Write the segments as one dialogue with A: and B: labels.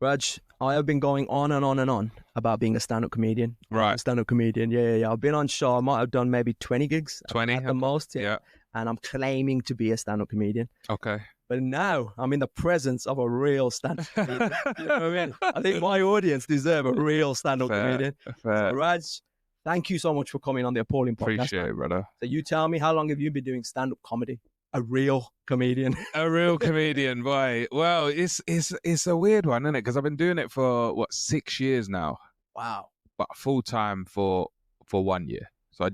A: Raj, I have been going on and on and on about being a stand-up comedian.
B: Right.
A: A stand-up comedian, yeah. I've been on show. I might have done maybe 20 gigs
B: 20
A: at the most.
B: Yeah.
A: And I'm claiming to be a stand-up comedian.
B: Okay.
A: But now I'm in the presence of a real stand-up comedian. You know what I mean? I think my audience deserve a real stand-up comedian.
B: Fair.
A: So, Raj, thank you so much for coming on the Appauling Podcast.
B: Appreciate it, brother.
A: So you tell me, how long have you been doing stand-up comedy? A real comedian.
B: A real comedian, boy. Well, it's a weird one, isn't it? Because I've been doing it for 6 years now.
A: Wow.
B: But full time for 1 year. So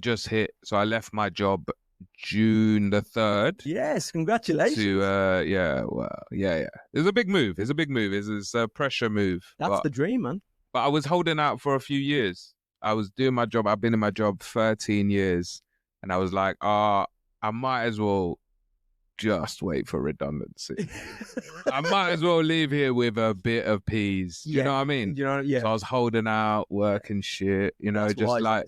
B: I left my job June the 3rd.
A: Yes, congratulations.
B: It was a big move. It's a pressure move.
A: That's the dream, man.
B: But I was holding out for a few years. I was doing my job. I've been in my job 13 years. And I was like, I might as well just wait for redundancy. I might as well leave here with a bit of peas. You know what I mean?
A: You know, yeah.
B: So I was holding out, working shit,
A: That's
B: just
A: wise,
B: like,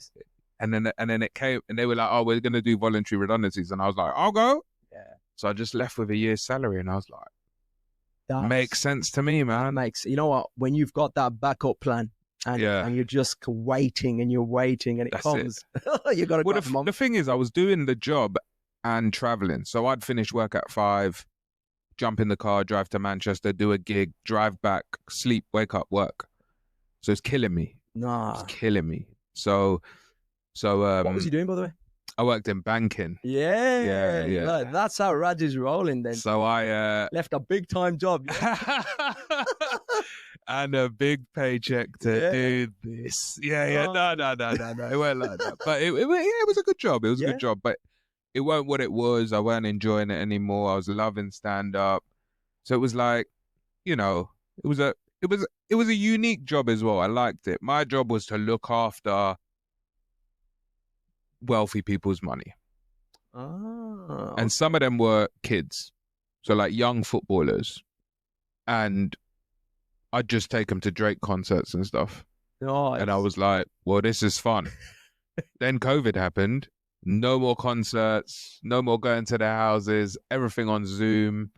B: and then it came, and they were like, "Oh, we're gonna do voluntary redundancies," and I was like, "I'll go."
A: Yeah.
B: So I just left with a year's salary, and I was like, "Makes sense to me, man."
A: You know what? When you've got that backup plan, and you're just waiting and it
B: That's
A: comes, you got to.
B: Well, the thing is, I was doing the job and traveling, so I'd finish work at 5, jump in the car, drive to Manchester, do a gig, drive back, sleep, wake up, work. So it's killing me.
A: Nah,
B: it's killing me. So
A: what was you doing, by the way?
B: I worked in banking.
A: Yeah. Like, that's how Raj is rolling then.
B: So I
A: left a big time job.
B: And a big paycheck to do this. Yeah. No. It weren't like that. But it was a good job. It was a good job. But it weren't what it was. I weren't enjoying it anymore. I was loving stand-up. So it was like, it was a unique job as well. I liked it. My job was to look after wealthy people's money.
A: Oh.
B: And some of them were kids. So like young footballers. And I'd just take them to Drake concerts and stuff.
A: Nice.
B: And I was like, well, this is fun. Then COVID happened. No more concerts. No more going to their houses. Everything on Zoom.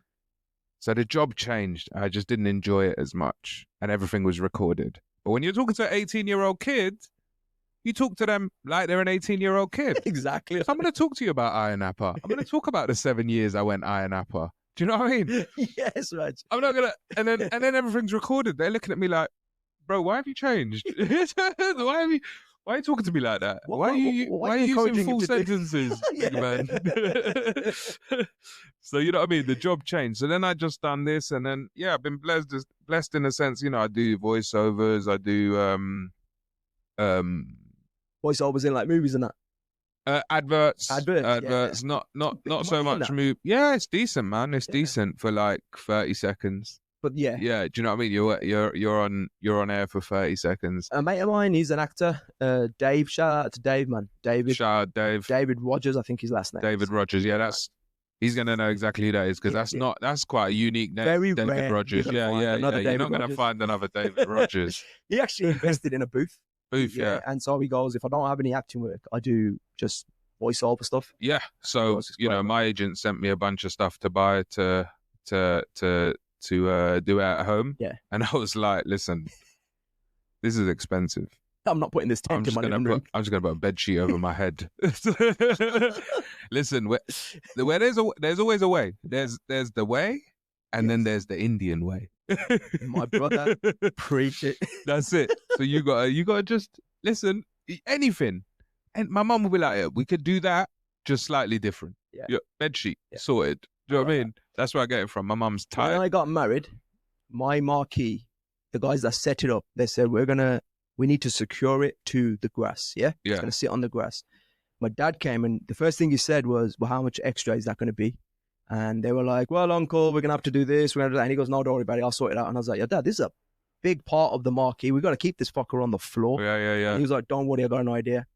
B: So the job changed. I just didn't enjoy it as much. And everything was recorded. But when you're talking to an 18-year-old kid, you talk to them like they're an 18-year-old kid.
A: Exactly.
B: So I'm going to talk to you about Iron Appa. I'm going to talk about the 7 years I went Iron Appa. Do you know what I mean?
A: Yes, Raj.
B: I'm not going to... And then everything's recorded. They're looking at me like, bro, why have you changed? Why are you talking to me like that? Why are you using full sentences, big man? So, you know what I mean? The job changed. So then I just done this, and then, I've been blessed in a sense. I do voiceovers. I do...
A: voiceovers in like movies and that?
B: Adverts.
A: Adverts.
B: Not so much move. Yeah, it's decent, man. It's decent for like 30 seconds.
A: But yeah.
B: Do you know what I mean? You're on air for 30 seconds.
A: A mate of mine, he's an actor. Dave, shout out to Dave, man.
B: Shout out Dave.
A: David Rogers, I think his last name.
B: David Rogers. Yeah, he's gonna know exactly who that is, because that's quite a unique name.
A: Very
B: David
A: rare.
B: Rogers. You're not gonna find another David Rogers.
A: He actually invested in a booth.
B: Yeah.
A: And so he goes, if I don't have any acting work, I do just voiceover stuff.
B: Yeah. So my agent sent me a bunch of stuff to buy to do it at home.
A: Yeah.
B: And I was like, listen, this is expensive.
A: I'm not putting this tent in my living room.
B: I'm just gonna put a bed sheet over my head. Listen, where there's always a way. There's the way, and then there's the Indian way.
A: My brother, preach it.
B: That's it. So you gotta just listen. Anything, and my mum will be like, we could do that, just slightly different.
A: Yeah.
B: Bed sheet sorted. Do you know what I mean? That's where I get it from. My mum's tired.
A: When I got married, my marquee, the guys that set it up, they said we need to secure it to the grass. Yeah. It's gonna sit on the grass. My dad came, and the first thing he said was, well, how much extra is that going to be? And they were like, well, uncle, we're going to have to do this. We're going to do that. And he goes, no, don't worry about it. I'll sort it out. And I was like, yeah, Dad, this is a big part of the marquee. We've got to keep this fucker on the floor.
B: Yeah.
A: And he was like, don't worry, I got an idea.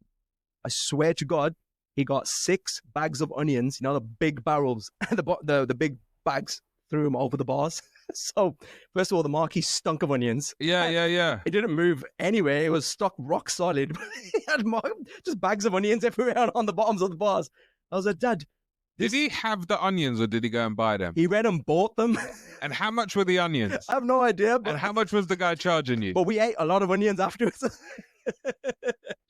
A: I swear to God, he got 6 bags of onions, the big barrels, and the big bags, threw them over the bars. So, first of all, the marquee stunk of onions.
B: Yeah.
A: It didn't move anywhere. It was stuck rock solid. He had just bags of onions everywhere on the bottoms of the bars. I was like, Dad,
B: Did he have the onions or did he go and buy them?
A: He went and bought them.
B: And how much were the onions?
A: I have no idea. But...
B: And how much was the guy charging you?
A: But we ate a lot of onions afterwards.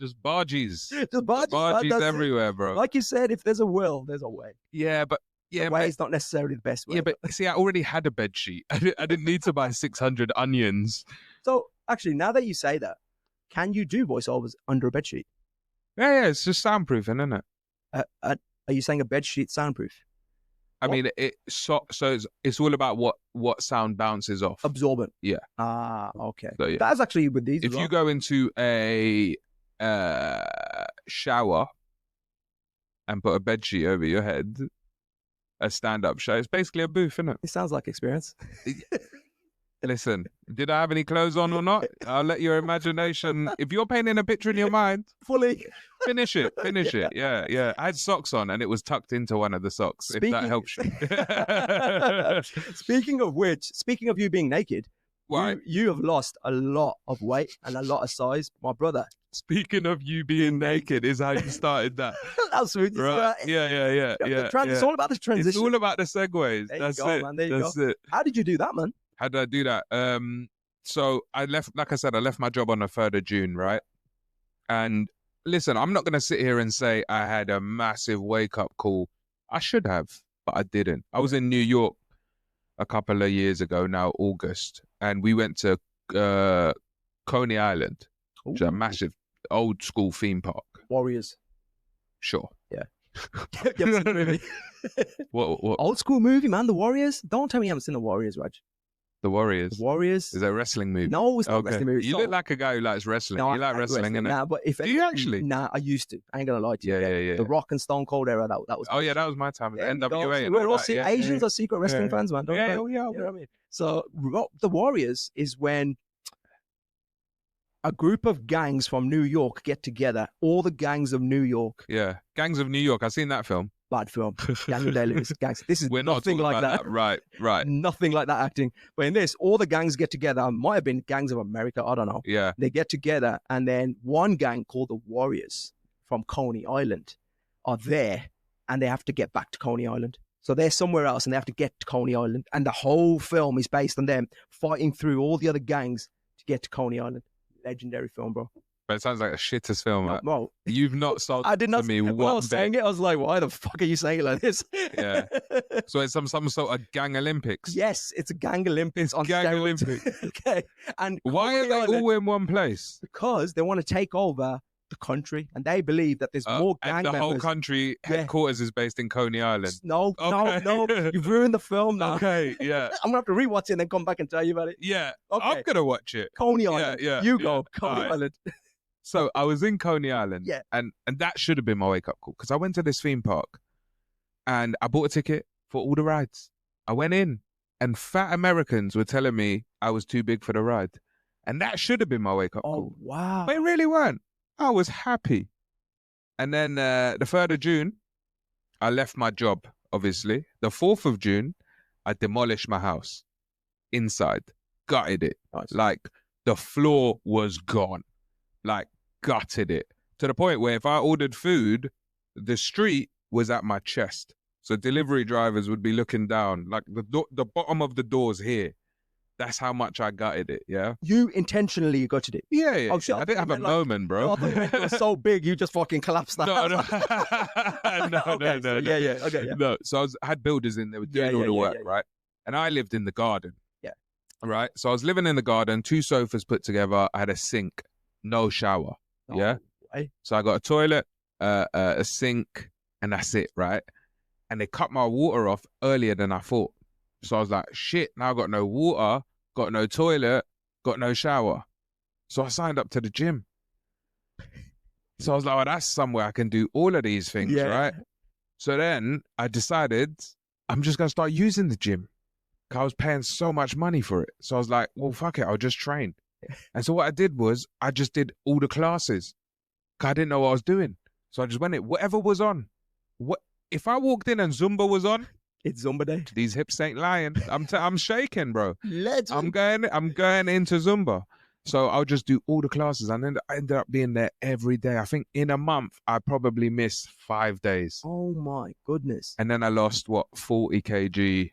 B: Just bargies.
A: Just bargies.
B: Bargies everywhere, bro.
A: Like you said, if there's a will, there's a way.
B: Yeah, but... Yeah,
A: the way is not necessarily the best way.
B: Yeah, but see, I already had a bed sheet. I didn't need to buy 600 onions.
A: So, actually, now that you say that, can you do voiceovers under a bed sheet?
B: Yeah, it's just soundproofing, isn't it?
A: Are you saying a bed sheet soundproof?
B: I mean, it's all about what sound bounces off.
A: Absorbent.
B: Yeah.
A: Ah, okay.
B: So, yeah.
A: That's actually with these.
B: If you go into a shower and put a bed sheet over your head, a stand-up show, it's basically a booth, isn't it?
A: It sounds like experience.
B: Listen, did I have any clothes on or not? I'll let your imagination, if you're painting a picture in your mind,
A: fully
B: finish it. Yeah. I had socks on and it was tucked into one of the socks, if that helps you.
A: Speaking of you being naked,
B: right.
A: You have lost a lot of weight and a lot of size. My brother.
B: Speaking of you being naked is how you started that.
A: That's sweet.
B: Right. Yeah.
A: It's all about the transition.
B: It's all about the segues. That's it.
A: Man. There you go. How did you do that, man?
B: How did I do that? So I left, like I said, I left my job on the 3rd of June, right? And listen, I'm not going to sit here and say I had a massive wake-up call. I should have, but I didn't. I was in New York a couple of years ago now, August, and we went to Coney Island, which is a massive old school theme park.
A: Warriors.
B: Sure.
A: Yeah. You haven't seen the movie?
B: What?
A: Old school movie, man. The Warriors. Don't tell me you haven't seen The Warriors, Raj.
B: The Warriors.
A: The Warriors.
B: Is that a wrestling movie?
A: No, it's not a wrestling movie.
B: You look like a guy who likes wrestling. No, you like wrestling, innit?
A: Nah, but
B: do you actually?
A: Nah, I used to. I ain't gonna lie to you.
B: Yeah.
A: The Rock and Stone Cold era. That was.
B: Oh yeah, that was my time. Yeah, NWA.
A: We're all Asians are secret wrestling fans, man.
B: Yeah.
A: You know what I mean? So the Warriors is when a group of gangs from New York get together. All the gangs of New York.
B: Yeah, Gangs of New York. I've seen that film.
A: Bad film. Gang of Day-Lewis. Gangs. This is nothing like that.
B: Right.
A: Nothing like that acting. But in this, all the gangs get together. Might have been Gangs of America. I don't know.
B: Yeah.
A: They get together, and then one gang called the Warriors from Coney Island are there, and they have to get back to Coney Island. So they're somewhere else, and they have to get to Coney Island. And the whole film is based on them fighting through all the other gangs to get to Coney Island. Legendary film, bro.
B: But it sounds like a shittest film.
A: No, bro.
B: You've not sold
A: I did not,
B: to me
A: when I was saying it, I was like, why the fuck are you saying it like this?
B: Yeah. So it's some sort of gang Olympics.
A: Yes, it's a gang Olympics.
B: It's gang Olympics.
A: Okay. And
B: why are they all in one place?
A: Because they want to take over the country, and they believe that there's more gang members.
B: The whole country headquarters is based in Coney Island.
A: No, you've ruined the film now.
B: Okay, yeah.
A: I'm going to have to rewatch it and then come back and tell you about it.
B: Yeah, okay. I'm going to watch it.
A: Coney Island.
B: Yeah.
A: You go, Coney Island.
B: So I was in Coney Island, and that should have been my wake-up call, because I went to this theme park and I bought a ticket for all the rides. I went in, and fat Americans were telling me I was too big for the ride. And that should have been my wake-up call.
A: Oh, wow.
B: But it really weren't. I was happy. And then the 3rd of June, I left my job, obviously. The 4th of June, I demolished my house inside, gutted it.
A: Nice.
B: Like, the floor was gone. Like, gutted it. To the point where if I ordered food, the street was at my chest. So delivery drivers would be looking down. Like, the bottom of the door's here. That's how much I gutted it, yeah?
A: You intentionally gutted it?
B: Yeah.
A: Oh, shit,
B: I didn't have a moment, bro.
A: I thought it was so big, you just fucking collapsed that.
B: No.
A: Yeah.
B: No, so I had builders in there doing all the work, right? And I lived in the garden.
A: Yeah.
B: Right? So I was living in the garden, 2 sofas put together. I had a sink, no shower, yeah?
A: Way.
B: So I got a toilet, a sink, and that's it, right? And they cut my water off earlier than I thought. So I was like, shit, now I got no water, got no toilet, got no shower. So I signed up to the gym. So I was like, oh, that's somewhere I can do all of these things, right? So then I decided I'm just going to start using the gym. I was paying so much money for it. So I was like, well, fuck it, I'll just train. And so what I did was I just did all the classes. I didn't know what I was doing. So I just went in, whatever was on. If I walked in and Zumba was on,
A: it's Zumba day.
B: These hips ain't lying. I'm shaking, bro.
A: Legend.
B: I'm going into Zumba. So I'll just do all the classes, and then I ended up being there every day. I think in a month, I probably missed 5 days.
A: Oh my goodness.
B: And then I lost, 40 kg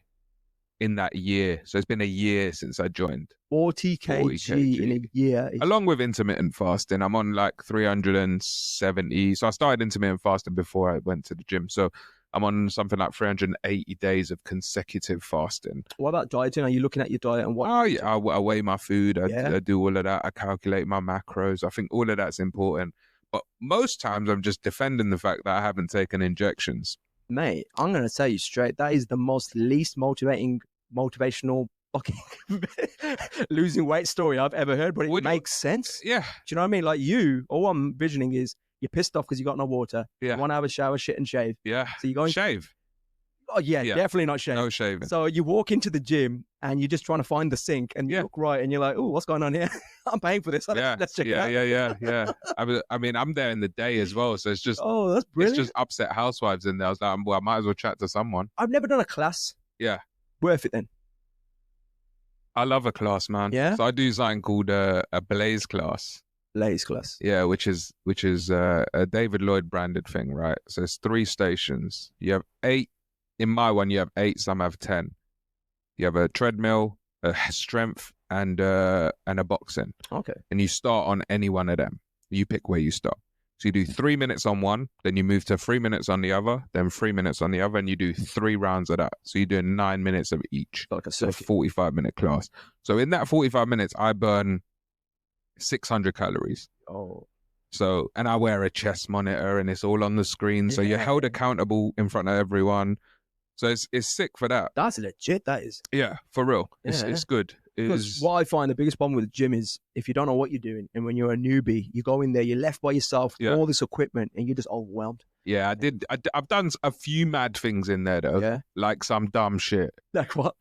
B: in that year. So it's been a year since I joined.
A: 40 kg in a year.
B: Along with intermittent fasting, I'm on like 370. So I started intermittent fasting before I went to the gym. So I'm on something like 380 days of consecutive fasting.
A: What about dieting? Are you looking at your diet and what?
B: Oh, yeah. I weigh my food. I do all of that. I calculate my macros. I think all of that's important. But most times I'm just defending the fact that I haven't taken injections.
A: Mate, I'm going to tell you straight, that is the least motivational fucking losing weight story I've ever heard, but it makes sense.
B: Yeah.
A: Do you know what I mean? Like all I'm envisioning is you're pissed off because you got no water.
B: Yeah.
A: You want to have a shower, shit and shave.
B: Yeah.
A: So you're going...
B: Shave?
A: Oh, yeah, definitely not shave.
B: No shaving.
A: So you walk into the gym and you're just trying to find the sink and you look right and you're like, oh, what's going on here? I'm paying for this. Let's check it out.
B: Yeah. I mean, I'm there in the day as well. So it's just...
A: Oh, that's brilliant.
B: It's just upset housewives in there. I was like, well, I might as well chat to someone.
A: I've never done a class.
B: Yeah.
A: Worth it then?
B: I love a class, man.
A: Yeah?
B: So I do something called a Blaze class.
A: Blaze class.
B: Yeah, which is a David Lloyd branded thing, right? So it's 3 stations. You have 8. In my one, you have 8. Some have 10. You have a treadmill, a strength, and a boxing.
A: Okay.
B: And you start on any one of them. You pick where you start. So you do 3 minutes on one, then you move to 3 minutes on the other, then 3 minutes on the other, and you do 3 rounds of that. So you're doing 9 minutes of each.
A: Like a
B: 45-minute class. So in that 45 minutes, I burn 600 calories.
A: Oh.
B: So, and I wear a chest monitor and it's all on the screen. So you're held accountable in front of everyone. So it's sick for that.
A: That's legit, that is.
B: Yeah, for real. It's good.
A: Because what I find the biggest problem with the gym is if you don't know what you're doing and when you're a newbie, you go in there, you're left by yourself, all this equipment, and you're just overwhelmed.
B: Yeah, I've done a few mad things in there though.
A: Yeah.
B: Like some dumb shit.
A: Like what?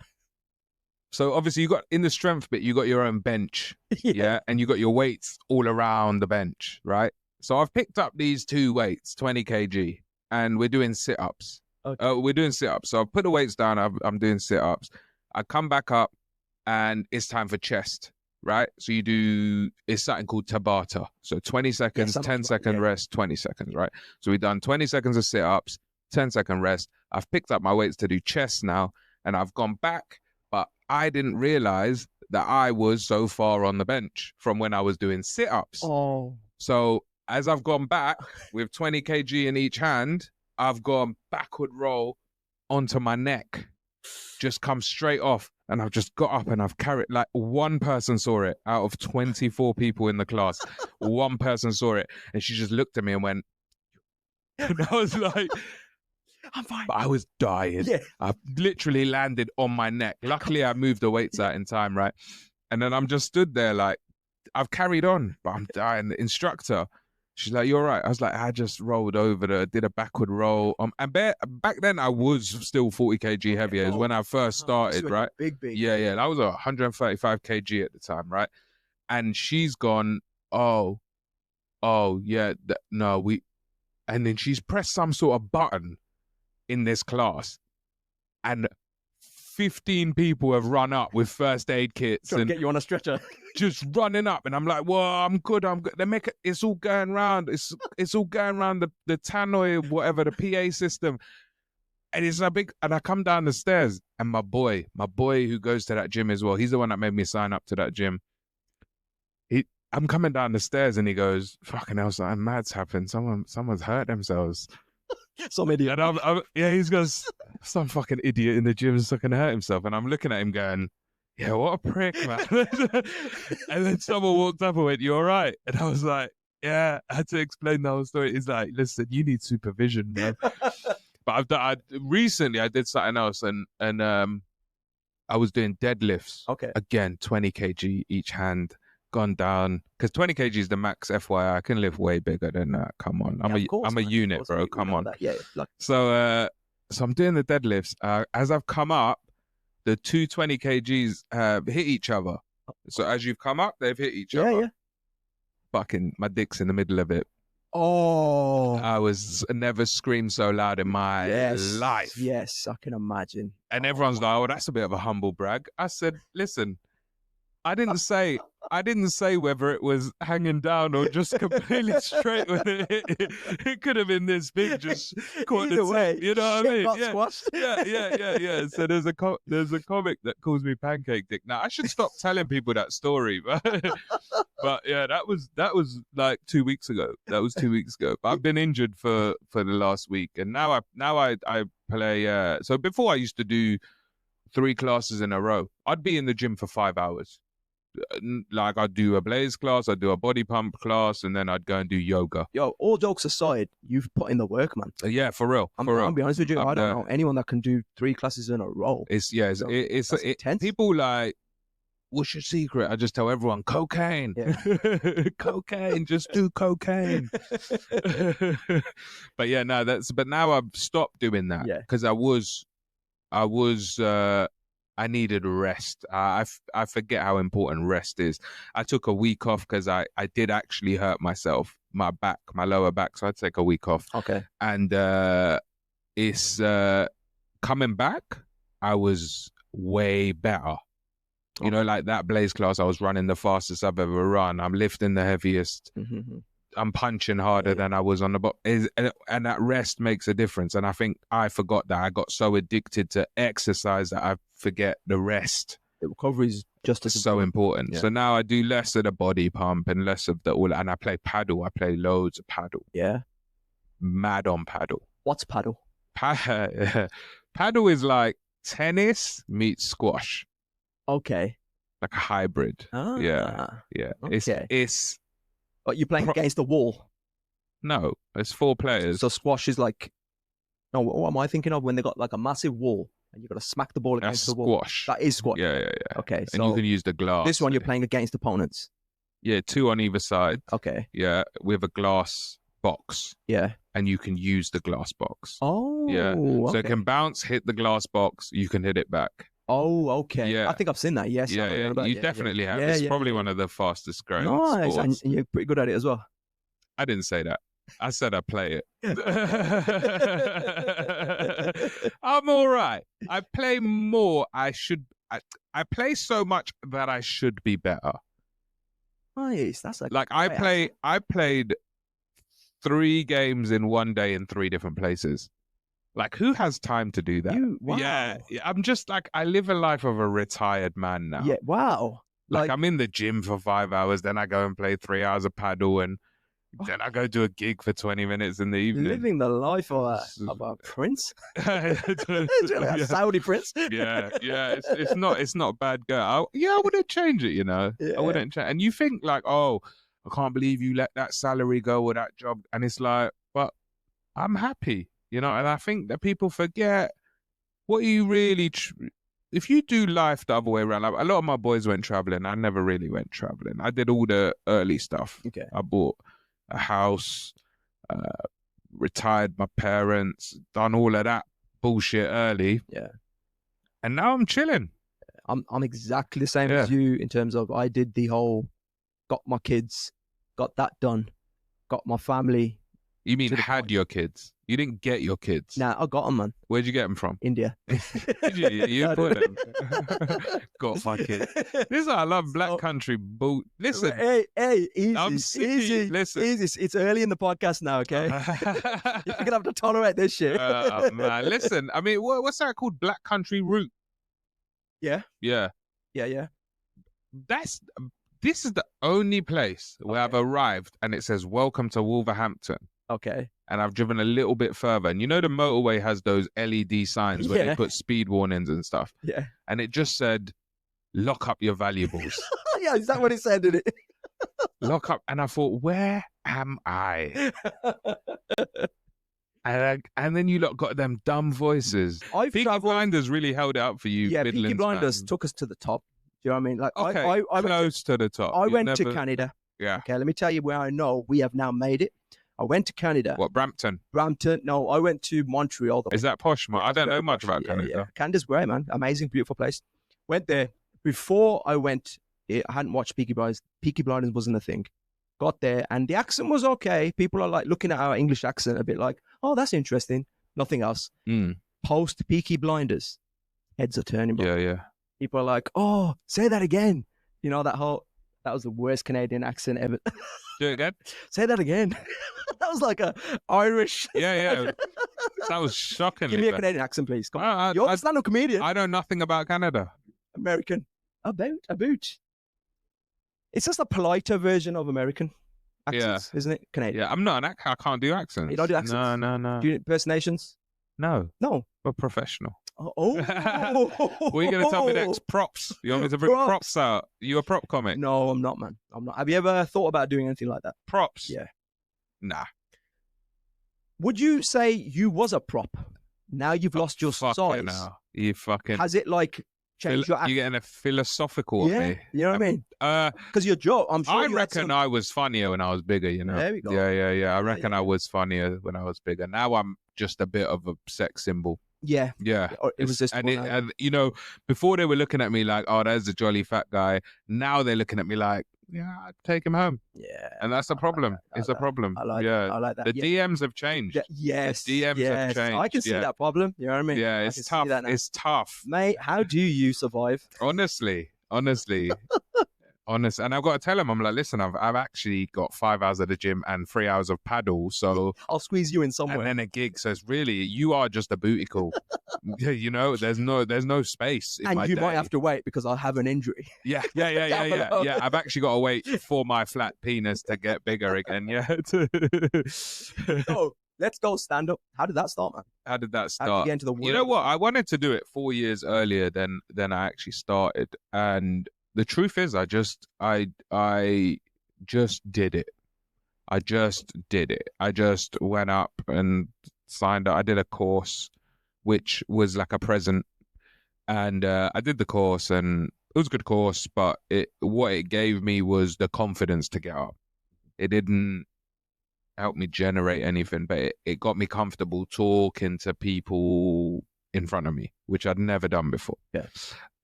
B: So obviously you got in the strength bit, you got your own bench. Yeah. And you got your weights all around the bench, right? So I've picked up these 2 weights, 20 kg, and we're doing sit-ups.
A: Okay.
B: We're doing sit-ups. So I've put the weights down, I'm doing sit-ups. I come back up and it's time for chest, right? So it's something called Tabata. So 20 seconds, 10-second rest, 20 seconds, right? So we've done 20 seconds of sit-ups, 10-second rest. I've picked up my weights to do chest now, and I've gone back, but I didn't realize that I was so far on the bench from when I was doing sit-ups.
A: Oh.
B: So as I've gone back with 20 kg in each hand, I've gone backward roll onto my neck, just come straight off. And I've just got up and I've carried, like, one person saw it out of 24 people in the class. One person saw it. And she just looked at me and went, and I was like,
A: I'm fine.
B: But I was dying.
A: Yeah.
B: I literally landed on my neck. Luckily, I moved the weights out in time, right? And then I'm just stood there like, I've carried on, but I'm dying. The instructor, she's like, "You're right." I was like, I just rolled over, did a backward roll. And back then, I was still 40 kg heavier. It was when I first started, right?
A: Big.
B: Yeah. That was 135 kg at the time, right? And she's gone, oh, yeah, no, and then she's pressed some sort of button in this class, and 15 people have run up with first aid kits
A: Trying to get you on a stretcher.
B: Just running up, and I'm like, well, I'm good. They make it. It's all going round. It's all going round the tannoy, whatever, the PA system, and it's a big. And I come down the stairs, and my boy who goes to that gym as well. He's the one that made me sign up to that gym. I'm coming down the stairs, and he goes, "Fucking hell, something mad's happened. Someone's hurt themselves."
A: Some idiot.
B: And he goes, some fucking idiot in the gym is fucking hurt himself. And I'm looking at him going, yeah, what a prick, man. And then someone walked up and went, "You all right?" And I was like, yeah. I had to explain the whole story. He's like, "Listen, you need supervision, man." But recently I did something else, and I was doing deadlifts.
A: Okay.
B: Again, 20 kg each hand. Gone down, because 20 kg is the max. FYI, I can lift way bigger than that. Come on, I'm a unit, bro. Come on.
A: Yeah.
B: So I'm doing the deadlifts. As I've come up, the 220 kgs have hit each other. So as you've come up, they've hit each other.
A: Yeah.
B: Fucking my dick's in the middle of it.
A: Oh.
B: I was never screamed so loud in my life.
A: Yes, I can imagine.
B: And everyone's like, "Oh, that's a bit of a humble brag." I said, "Listen, I didn't say I didn't say whether it was hanging down or just completely straight with it. It could have been this big, just caught
A: Either way,
B: you know what I mean?
A: got squashed.
B: Yeah. So there's a comic that calls me Pancake Dick. Now I should stop telling people that story, but yeah, that was like 2 weeks ago. That was 2 weeks ago. But I've been injured for the last week, and now I play. So before I used to do 3 classes in a row. I'd be in the gym for 5 hours. Like I'd do a blaze class, I'd do a body pump class, and then I'd go and do yoga.
A: Yo, all jokes aside, you've put in the work, man.
B: Yeah, for real.
A: I'll be honest with you. I don't know anyone that can do 3 classes in a row.
B: It's intense. People like, what's your secret? I just tell everyone, cocaine. Yeah. Cocaine, just do cocaine. But yeah, no, but now I've stopped doing that because I needed rest. I forget how important rest is. I took a week off because I did actually hurt myself, my lower back. So I'd take a week off.
A: Okay.
B: And it's coming back, I was way better. You know, like that blaze class, I was running the fastest I've ever run. I'm lifting the heaviest. Mm-hmm. I'm punching harder than I was on the box. And that rest makes a difference. And I think I forgot that. I got so addicted to exercise that I forget the rest.
A: The recovery is just as
B: so important. Yeah. So now I do less of the body pump and less of and I play paddle. I play loads of paddle.
A: Yeah.
B: Mad on paddle.
A: What's paddle?
B: Paddle is like tennis meets squash.
A: Okay.
B: Like a hybrid.
A: Ah.
B: Yeah. Okay. It's
A: But you're playing against the wall?
B: No, it's 4 players.
A: So squash is like, no, what am I thinking of when they got like a massive wall and you've got to smack the ball against the wall?
B: Squash.
A: That is squash.
B: Yeah.
A: Okay,
B: so and you can use the glass.
A: This one you're playing against opponents?
B: Yeah, 2 on either side.
A: Okay.
B: Yeah, with a glass box.
A: Yeah.
B: And you can use the glass box.
A: Oh,
B: yeah.
A: Okay.
B: So it can bounce, hit the glass box, you can hit it back.
A: Oh, okay.
B: Yeah.
A: I think I've seen that, yes.
B: Yeah. You definitely have. It's probably one of the fastest growing sports.
A: And you're pretty good at it as well.
B: I didn't say that. I said I play it. I'm all right. I play more. I play so much that I should be better.
A: Nice. That's
B: I played 3 games in one day in 3 different places. Like, who has time to do that?
A: Wow.
B: Yeah. I'm just like, I live a life of a retired man now.
A: Yeah. Wow.
B: Like I'm in the gym for 5 hours, then I go and play 3 hours of paddle, and then I go do a gig for 20 minutes in the evening.
A: Living the life of a prince. A Saudi prince.
B: Yeah. It's not a bad girl. I wouldn't change it, you know. Yeah. I wouldn't change. And you think like, oh, I can't believe you let that salary go or that job. And it's like, but I'm happy, you know. And I think that people forget what you really. If you do life the other way around, like a lot of my boys went traveling. I never really went traveling. I did all the early stuff.
A: Okay.
B: I bought a house, retired my parents, done all of that bullshit early.
A: Yeah.
B: And now I'm chilling.
A: I'm exactly the same as you in terms of I did the whole, got my kids, got that done, got my family.
B: You mean had your kids? You didn't get your kids?
A: Nah, I got them, man.
B: Where'd you get them from?
A: India.
B: Did you? You put them. Got my kids. This is why I love Black Country. Listen.
A: Hey, easy.
B: I'm
A: easy.
B: Listen.
A: Easy. It's early in the podcast now, okay? You're going to have to tolerate this shit.
B: Man, listen. I mean, what's that called? Black Country Route.
A: Yeah.
B: Yeah. This is the only place where I've arrived and it says, welcome to Wolverhampton.
A: Okay.
B: And I've driven a little bit further. And you know the motorway has those LED signs where they put speed warnings and stuff?
A: Yeah.
B: And it just said, lock up your valuables.
A: Yeah, is that what it said, did it?
B: Lock up. And I thought, where am I? And then you lot got them dumb voices. Peaky Blinders really held it up for you.
A: Yeah, Peaky Blinders took us to the top. Do you know what I mean? Like,
B: okay,
A: I
B: close to the top.
A: I went to Canada.
B: Yeah.
A: Okay, let me tell you where I know we have now made it. I went to Canada.
B: What, Brampton?
A: No, I went to Montreal.
B: Is that posh, man? I don't know much about Canada.
A: Yeah. Canada's great, man. Amazing, beautiful place. Went there. Before I went, I hadn't watched Peaky Blinders. Peaky Blinders wasn't a thing. Got there, and the accent was okay. People are like looking at our English accent a bit like, oh, that's interesting. Nothing else. Post Peaky Blinders, heads are turning. Bro.
B: Yeah.
A: People are like, oh, say that again. You know, that whole, That was the worst Canadian accent ever.
B: Do it again.
A: Say that again. That was like a Irish.
B: Yeah. That was shocking.
A: Give me a Canadian accent, please. Come on. You're a stand-up comedian.
B: I know nothing about Canada.
A: American. About. It's just a politer version of American accents, isn't it? Canadian.
B: Yeah, I'm not an actor. I can't do accents.
A: You don't do accents?
B: No.
A: Do you impersonations?
B: No.
A: No.
B: We're professional.
A: Oh.
B: Were you going to tell me next? Props. You want me to bring props out? You a prop comic?
A: No, I'm not, man. I'm not. Have you ever thought about doing anything like that?
B: Props?
A: Yeah.
B: Nah.
A: Would you say you was a prop? Now you've lost your size.
B: Now. You fucking...
A: Has it like changed your...
B: You're getting a philosophical at me.
A: You know what I mean? Because your joke, I'm sure
B: I reckon I was funnier when I was bigger, you know?
A: There we go.
B: Yeah. I reckon I was funnier when I was bigger. Now I'm just a bit of a sex symbol.
A: Yeah. It was just...
B: And you know, before they were looking at me like, oh, there's a jolly fat guy. Now they're looking at me like, yeah, I'd take him home.
A: Yeah.
B: And that's the problem. It's a problem.
A: I like that.
B: The DMs have changed.
A: Yes.
B: The DMs have changed.
A: I can see that problem. You know what I mean?
B: Yeah, it's tough. It's tough.
A: Mate, how do you survive?
B: Honestly. Honest, and I've got to tell him, I'm like, listen, I've actually got 5 hours at the gym and 3 hours of paddle, so
A: I'll squeeze you in somewhere.
B: And then a gig, so it's really, you are just a booty call. You know, there's no space in
A: and
B: my
A: you
B: day.
A: might have to wait because I'll have an injury.
B: Yeah. I've actually got to wait for my flat penis to get bigger again. Yeah.
A: So let's go stand up. How did that start, man?
B: How did that start?
A: How did you get into the world?
B: You know what? I wanted to do it 4 years earlier than I actually started, and the truth is, I just did it. I just went up and signed up. I did a course, which was like a present, and I did the course, and it was a good course. But what it gave me was the confidence to get up. It didn't help me generate anything, but it got me comfortable talking to people in front of me, which I'd never done before.
A: Yeah.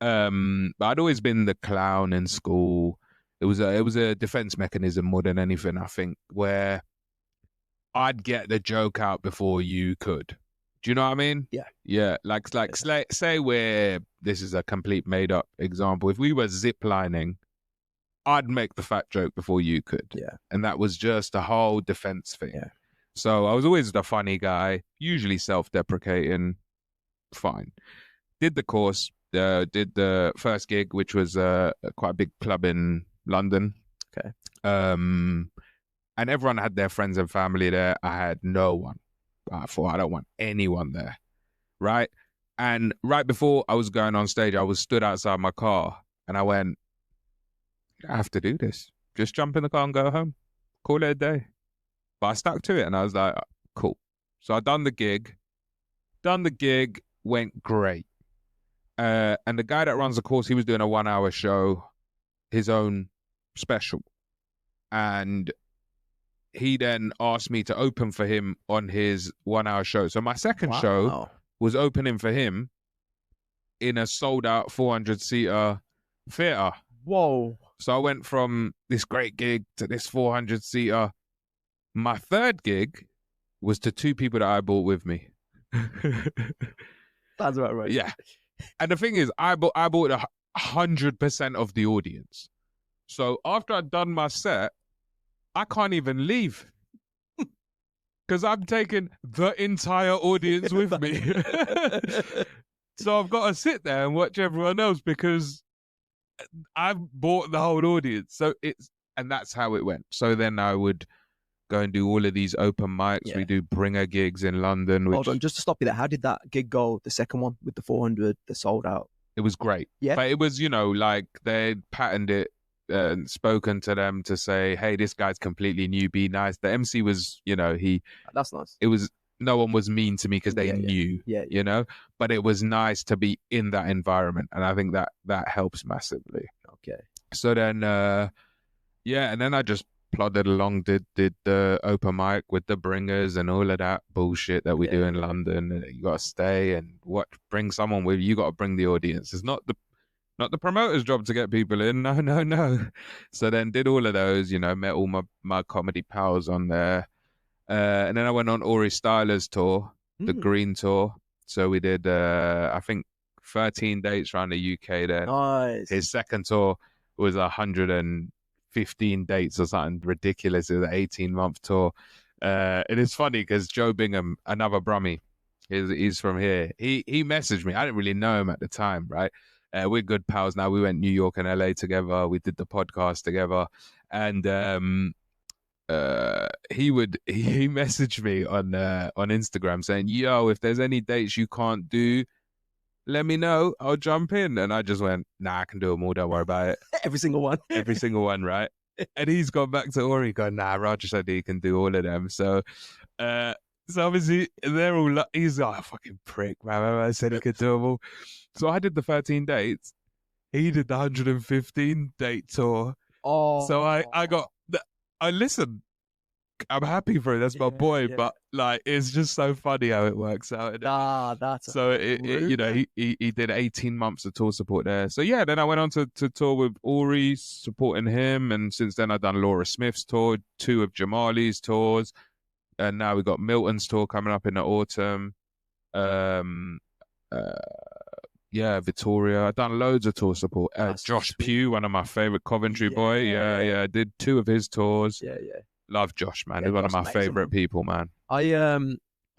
B: But I'd always been the clown in school. It was a defense mechanism more than anything, I think, where I'd get the joke out before you could. Do you know what I mean?
A: Yeah.
B: Yeah. Like say this is a complete made up example. If we were ziplining, I'd make the fat joke before you could.
A: Yeah. And
B: that was just a whole defense thing.
A: Yeah.
B: So I was always the funny guy, usually self-deprecating. Fine. Did the course, did the first gig, which was quite a big club in London.
A: Okay.
B: And everyone had their friends and family there. I had no one. I thought, I don't want anyone there. Right? And right before I was going on stage, I was stood outside my car and I went, I have to do this. Just jump in the car and go home. Call it a day. But I stuck to it and I was like, cool. So I done the gig. Went great. And the guy that runs the course, he was doing a 1 hour show, his own special. And he then asked me to open for him on his 1 hour show. So my second show was opening for him in a sold out 400-seater theater.
A: Whoa.
B: So I went from this great gig to this 400-seater. My third gig was to 2 people that I brought with me.
A: That's about right.
B: Yeah. And the thing is, I bought 100% of the audience. So after I'd done my set, I can't even leave. Because I'm taking the entire audience with me. So I've got to sit there and watch everyone else because I've bought the whole audience. And that's how it went. So then I would go and do all of these open mics. Yeah. We do bringer gigs in London.
A: Hold on, just to stop you there. How did that gig go? The second one with the 400, the sold out?
B: It was great. Yeah. But it was, like they'd patterned it and spoken to them to say, hey, this guy's completely new, be nice. The MC was,
A: That's nice.
B: It was, no one was mean to me because they knew, but it was nice to be in that environment. And I think that helps massively.
A: Okay.
B: So then, and then I just plodded along, did the open mic with the bringers and all of that bullshit that we do in London. You got to stay and bring someone with you. You got to bring the audience. It's not the promoter's job to get people in. No. So then did all of those, met all my comedy pals on there. And then I went on Ori Styler's tour, the Green Tour. So we did, I think, 13 dates around the UK there.
A: Nice.
B: His second tour was 150 15 dates or something ridiculous. It was an 18-month tour. It is funny because Joe Bingham, another Brummie, he's from here. He messaged me. I didn't really know him at the time, right? We're good pals now. We went New York and LA together. We did the podcast together, and he messaged me on Instagram saying, "Yo, if there's any dates you can't do, let me know. I'll jump in." And I just went, "Nah, I can do them all. Don't worry about it."
A: Every single one.
B: Every single one, right? And he's gone back to Ori going, "Nah, Raj said he can do all of them." So obviously they're all, he's like, "Oh, fucking prick, man. I said he could do them all." So I did the 13 dates. He did the 115 date tour.
A: Oh.
B: So I listened. I'm happy for it. That's my boy. Yeah. But like, it's just so funny how it works out.
A: That's
B: so he did 18 months of tour support there. So yeah, then I went on to tour with Ori, supporting him, and since then I've done Laura Smith's tour, 2 of Jamali's tours, and now we've got Milton's tour coming up in the autumn. Yeah, Victoria. I've done loads of tour support. Josh Pugh, one of my favorite Coventry boy. Yeah. I did 2 of his tours.
A: Yeah.
B: Love Josh, man. He's one of my favorite people, man.
A: I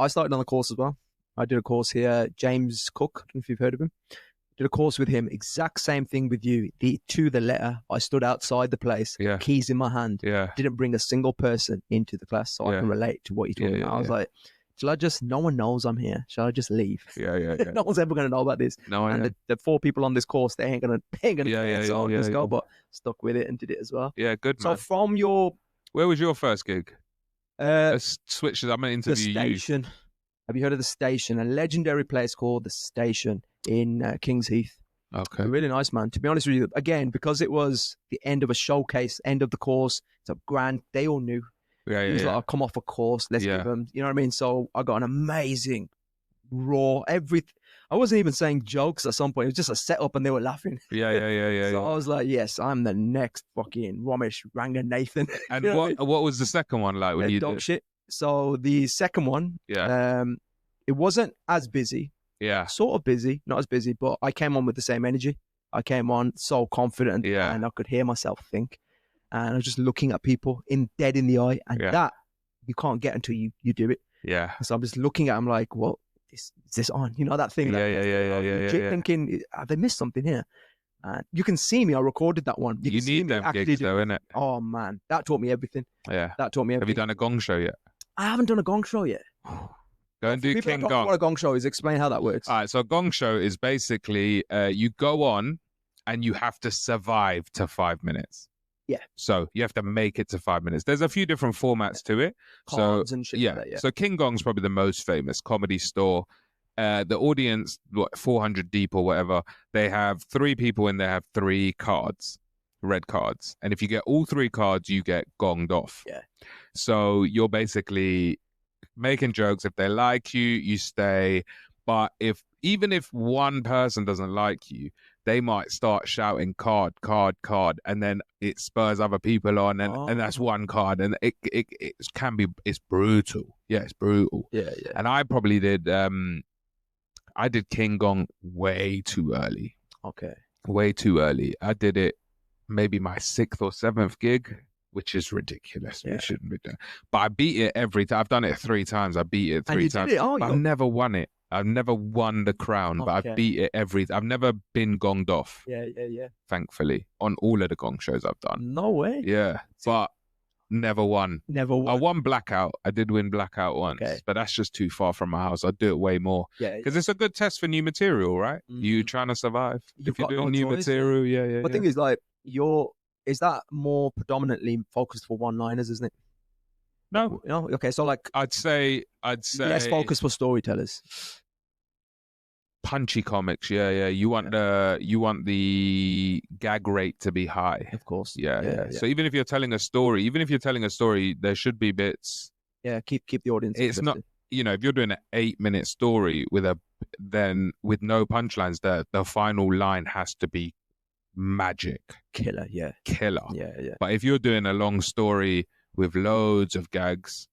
A: started on the course as well. I did a course here. James Cook, I don't know if you've heard of him. Did a course with him. Exact same thing with you. To the letter. I stood outside the place, keys in my hand.
B: Yeah.
A: Didn't bring a single person into the class, so I can relate to what you're talking about. I was like, no one knows I'm here. Shall I just leave?
B: Yeah.
A: No one's ever going to know about this.
B: No,
A: and the 4 people on this course, they ain't gonna care. So let's go. But stuck with it and did it as well.
B: Yeah, good, man.
A: So from your...
B: Where was your first gig? Switches. I'm going to interview
A: you. The Station. Have you heard of The Station? A legendary place called The Station in Kings Heath.
B: Okay.
A: Really nice, man. To be honest with you, again, because it was the end of a showcase, end of the course, it's a grand, they all knew.
B: Yeah.
A: He was like, "I'll come off a course, let's give them," you know what I mean? So I got an amazing, raw, I wasn't even saying jokes at some point. It was just a setup and they were laughing.
B: Yeah.
A: So I was like, yes, I'm the next fucking Ramesh Ranganathan.
B: And what was the second one like when you
A: dog shit? So the second one, it wasn't as busy.
B: Yeah.
A: Sort of busy, not as busy, but I came on with the same energy. I came on so confident and I could hear myself think. And I was just looking at people dead in the eye. And that you can't get until you do it.
B: Yeah.
A: So I'm just looking at them like, well, is this on? You know, that thing.
B: Yeah.
A: Thinking, have they missed something here? And you can see me. I recorded that one.
B: You need them gigs though, innit?
A: Oh, man. That taught me everything.
B: Yeah.
A: That taught me everything.
B: Have you done a gong show yet?
A: I haven't done a gong show yet.
B: Go and do King
A: Gong.
B: Gong.
A: What a gong show is. Explain how that works.
B: All right. So a gong show is basically you go on and you have to survive to 5 minutes.
A: Yeah.
B: So you have to make it to 5 minutes. There's a few different formats to it.
A: Cards and shit like that,
B: So King Gong's probably the most famous Comedy Store. The audience, 400 deep or whatever, they have 3 people in there, have 3 cards, red cards. And if you get all 3 cards, you get gonged off.
A: Yeah.
B: So you're basically making jokes. If they like you, you stay. But even if one person doesn't like you, they might start shouting card, and then it spurs other people on, and that's one card, and it can be, it's brutal. Yeah, it's brutal.
A: Yeah.
B: And I probably did, I did King Gong way too early.
A: Okay.
B: Way too early. I did it maybe my 6th or 7th gig, which is ridiculous.
A: Yeah.
B: It shouldn't be done. But I beat it every time. I've done it 3 times. I beat it 3 times.
A: Did it?
B: I've never won it. I've never won the crown, but I've beat it I've never been gonged off.
A: Yeah.
B: Thankfully, on all of the gong shows I've done.
A: No way.
B: Yeah, but never won. I won Blackout. I did win Blackout once, but that's just too far from my house. I'd do it way more.
A: Yeah.
B: Because it's a good test for new material, right? You trying to survive. If you're doing new material, yeah.
A: The thing is, like, is that more predominantly focused for one-liners, isn't it?
B: No.
A: Okay, so like
B: I'd say
A: less focus for storytellers.
B: Punchy comics, yeah. You want the gag rate to be high,
A: of course.
B: Yeah. So even if you're telling a story, there should be bits.
A: Yeah, keep the audience.
B: It's not, if you're doing an 8-minute story with no punchlines, the final line has to be magic,
A: killer. Yeah.
B: But if you're doing a long story with loads of gags,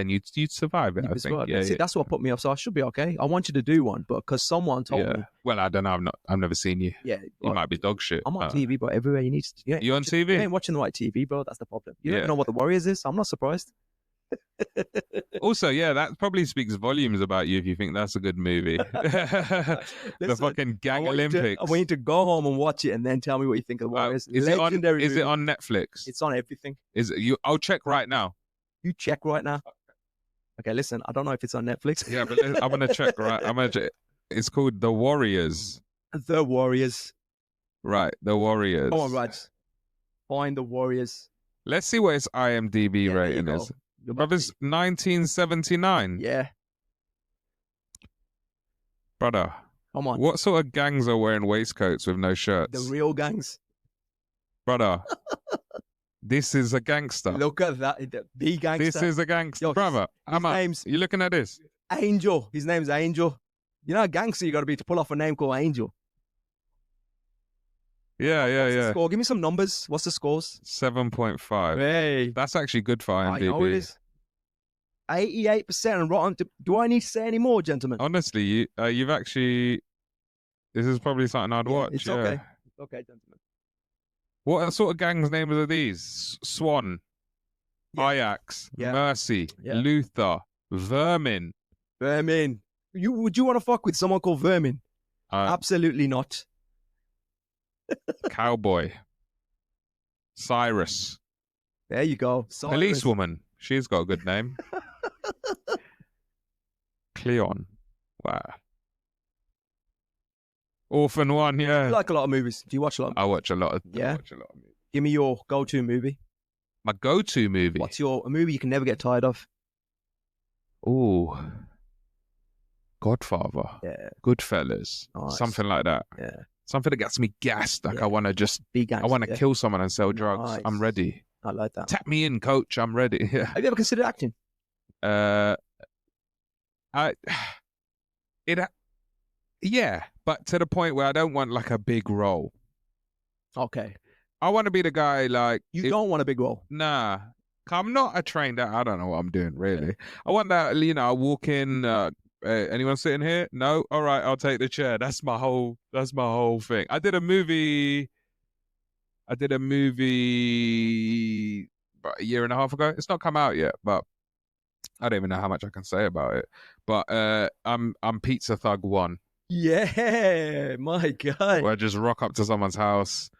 B: then you'd survive it. I think. Yeah,
A: See, that's what put me off. So I should be okay. I want you to do one, but because someone told me.
B: Well, I don't know. I've never seen you.
A: Yeah,
B: you might be dog shit.
A: I'm on TV, but everywhere you need to. Yeah,
B: you on TV?
A: You ain't watching the right TV, bro. That's the problem. You don't know what the Warriors is. I'm not surprised.
B: Also, that probably speaks volumes about you if you think that's a good movie. The fucking Gang Olympics.
A: I want you to go home and watch it and then tell me what you think of the Warriors.
B: Is it on Netflix?
A: It's on everything.
B: Is it you? I'll check right now.
A: You check right now. Okay, listen. I don't know if it's on Netflix.
B: Yeah, but I'm gonna check right. I'm gonna check. It's called The Warriors.
A: The Warriors.
B: Right, The Warriors.
A: Come on, Raj. Find The Warriors.
B: Let's see what its IMDb rating is. Brother's 1979.
A: Yeah.
B: Brother.
A: Come on.
B: What sort of gangs are wearing waistcoats with no shirts?
A: The real gangs.
B: Brother. This is a gangster.
A: Look at that. The gangster.
B: This is a gangster.
A: Yo,
B: brother. You looking at this?
A: Angel. His name's Angel. You know how gangster you got to be to pull off a name called Angel?
B: Yeah.
A: The score? Give me some numbers. What's the scores?
B: 7.5.
A: Hey.
B: That's actually good for IMDb.
A: I know it is. 88% and Rotten. Do I need to say any more, gentlemen?
B: Honestly, you've actually... This is probably something I'd watch.
A: It's okay. It's okay, gentlemen.
B: What sort of gangs names are these? Swan, Ajax, Mercy, Luther, Vermin.
A: Vermin. Would you want to fuck with someone called Vermin? Absolutely not.
B: Cowboy. Cyrus.
A: There you go. Cyrus.
B: Policewoman. She's got a good name. Cleon. Wow. Orphan 1, yeah.
A: You like a lot of movies. Do you watch a lot?
B: I watch a lot of
A: movies.
B: Yeah.
A: Give me your go-to movie.
B: My go-to movie?
A: What's a movie you can never get tired of?
B: Ooh. Godfather.
A: Yeah.
B: Goodfellas. Nice. Something like that.
A: Yeah.
B: Something that gets me gassed. Like I want to just be gassed. I want to kill someone and sell drugs. Nice. I'm ready.
A: I like that.
B: Tap me in, coach. I'm ready. Yeah.
A: Have you ever considered acting?
B: Yeah, but to the point where I don't want like a big role.
A: Okay.
B: I want to be the guy like...
A: You don't want a big role?
B: Nah. I'm not a trained actor. I don't know what I'm doing, really. I want that, I walk in... anyone sitting here? No? All right, I'll take the chair. That's my whole thing. I did a movie about a year and a half ago. It's not come out yet, but I don't even know how much I can say about it. But I'm Pizza Thug 1.
A: Yeah, my God.
B: Where I just rock up to someone's house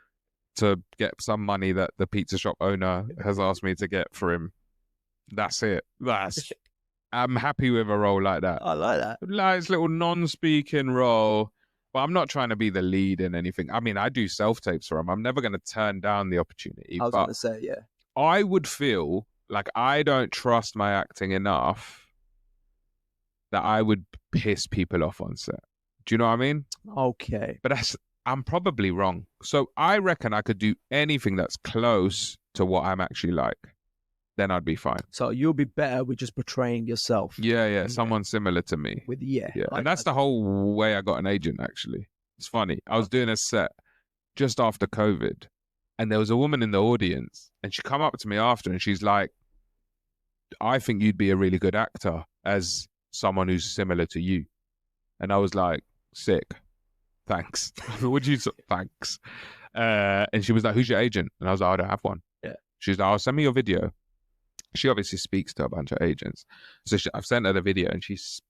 B: to get some money that the pizza shop owner has asked me to get for him. That's it. I'm happy with a role like that.
A: I like that.
B: Nice little non-speaking role. But I'm not trying to be the lead in anything. I mean, I do self-tapes for him. I'm never going to turn down the opportunity.
A: I was going to say, yeah.
B: I would feel like I don't trust my acting enough that I would piss people off on set. Do you know what I mean?
A: Okay.
B: But I'm probably wrong. So I reckon I could do anything that's close to what I'm actually like. Then I'd be fine.
A: So you'll be better with just portraying yourself.
B: Yeah. Someone similar to me.
A: Yeah.
B: And that's the whole way I got an agent, actually. It's funny. I was doing a set just after COVID, and there was a woman in the audience, and she come up to me after, and she's like, I think you'd be a really good actor as someone who's similar to you. And I was like, sick. Thanks. Thanks. And she was like, who's your agent? And I was like, I don't have one.
A: Yeah.
B: She's like, send me your video. She obviously speaks to a bunch of agents. So I've sent her the video, and she's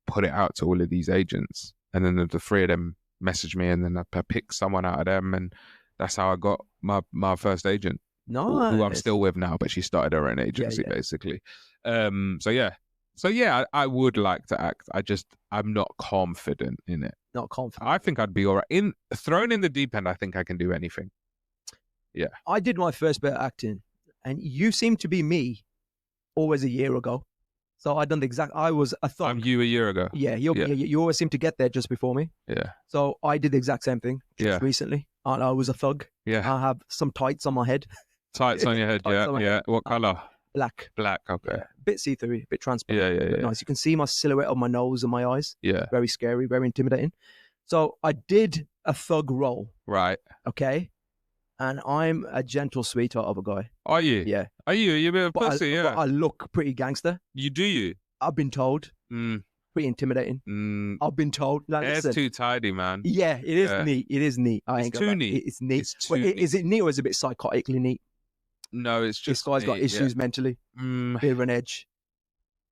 B: put it out to all of these agents. And then the three of them messaged me, and then I picked someone out of them. And that's how I got my first agent.
A: Nice.
B: Who I'm still with now, but she started her own agency, basically. So yeah, I would like to act. I'm not confident in it.
A: Not confident.
B: I think I'd be all right. Thrown in the deep end, I think I can do anything. Yeah.
A: I did my first bit of acting, and you seem to be me always a year ago. So I done the exact, I was a thug.
B: I'm you a year ago.
A: Yeah, you always seem to get there just before me.
B: Yeah.
A: So I did the exact same thing just recently. And I was a thug.
B: Yeah.
A: I have some tights on my head.
B: Tights on your head, yeah. What colour?
A: Black.
B: Black, okay.
A: Yeah. Bit see-through, bit transparent.
B: Yeah.
A: Nice. You can see my silhouette of my nose and my eyes.
B: Yeah.
A: Very scary, very intimidating. So I did a thug role.
B: Right.
A: Okay. And I'm a gentle sweetheart of a guy.
B: Are you?
A: Yeah.
B: Are you? You're a bit of a pussy,
A: But I look pretty gangster.
B: You do?
A: I've been told. Pretty intimidating. I've been told. Like,
B: it's too tidy, man.
A: Yeah, it is neat. It is neat.
B: It's too neat.
A: It's neat.
B: It's too neat.
A: Is it neat or is it a bit psychotically neat?
B: No, it's just
A: this guy's got issues mentally. Bit of an edge.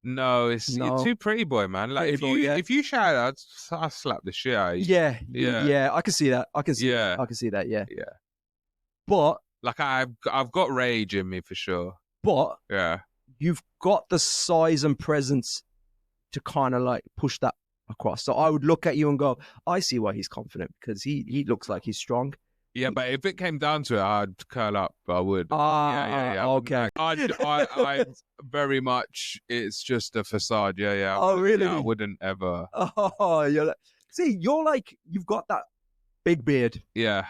B: No, it's you're too pretty boy, man. Like if you shout out, I'll slap the shit out of you.
A: Yeah. I can see that. I can see that. Yeah. But
B: like I've got rage in me for sure.
A: But
B: yeah,
A: you've got the size and presence to kind of like push that across. So I would look at you and go, I see why he's confident, because he looks like he's strong.
B: Yeah, but if it came down to it, I'd curl up. I would. Yeah.
A: Okay.
B: I very much. It's just a facade. Yeah.
A: Oh, really?
B: I wouldn't ever.
A: Oh, you're like you've got that big beard.
B: Yeah.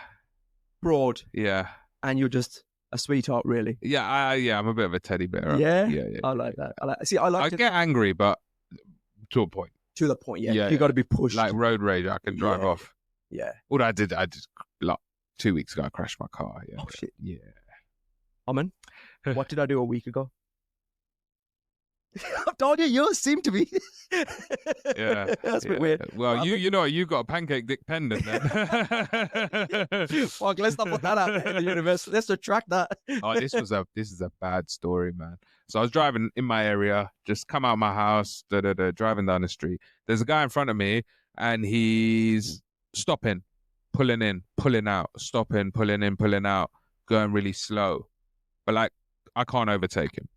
A: Broad.
B: Yeah.
A: And you're just a sweetheart, really.
B: Yeah. I'm a bit of a teddy bear.
A: Yeah. I like that. I
B: get angry, but to a point.
A: To the point. Yeah. You got to be pushed.
B: Like road rage, I can drive off.
A: Yeah.
B: What I did like 2 weeks ago, I crashed my car. Yeah.
A: Oh shit.
B: Yeah.
A: Amen. What did I do a week ago? I told you, yours seem to be.
B: Yeah.
A: That's a bit weird.
B: Well, you know, you got a pancake dick pendant then.
A: Fuck, let's not put that out there in the universe. Let's retract that.
B: Oh, this is a bad story, man. So I was driving in my area, just come out of my house, driving down the street. There's a guy in front of me, and he's stopping, pulling in, pulling out, stopping, pulling in, pulling out, going really slow. But like, I can't overtake him.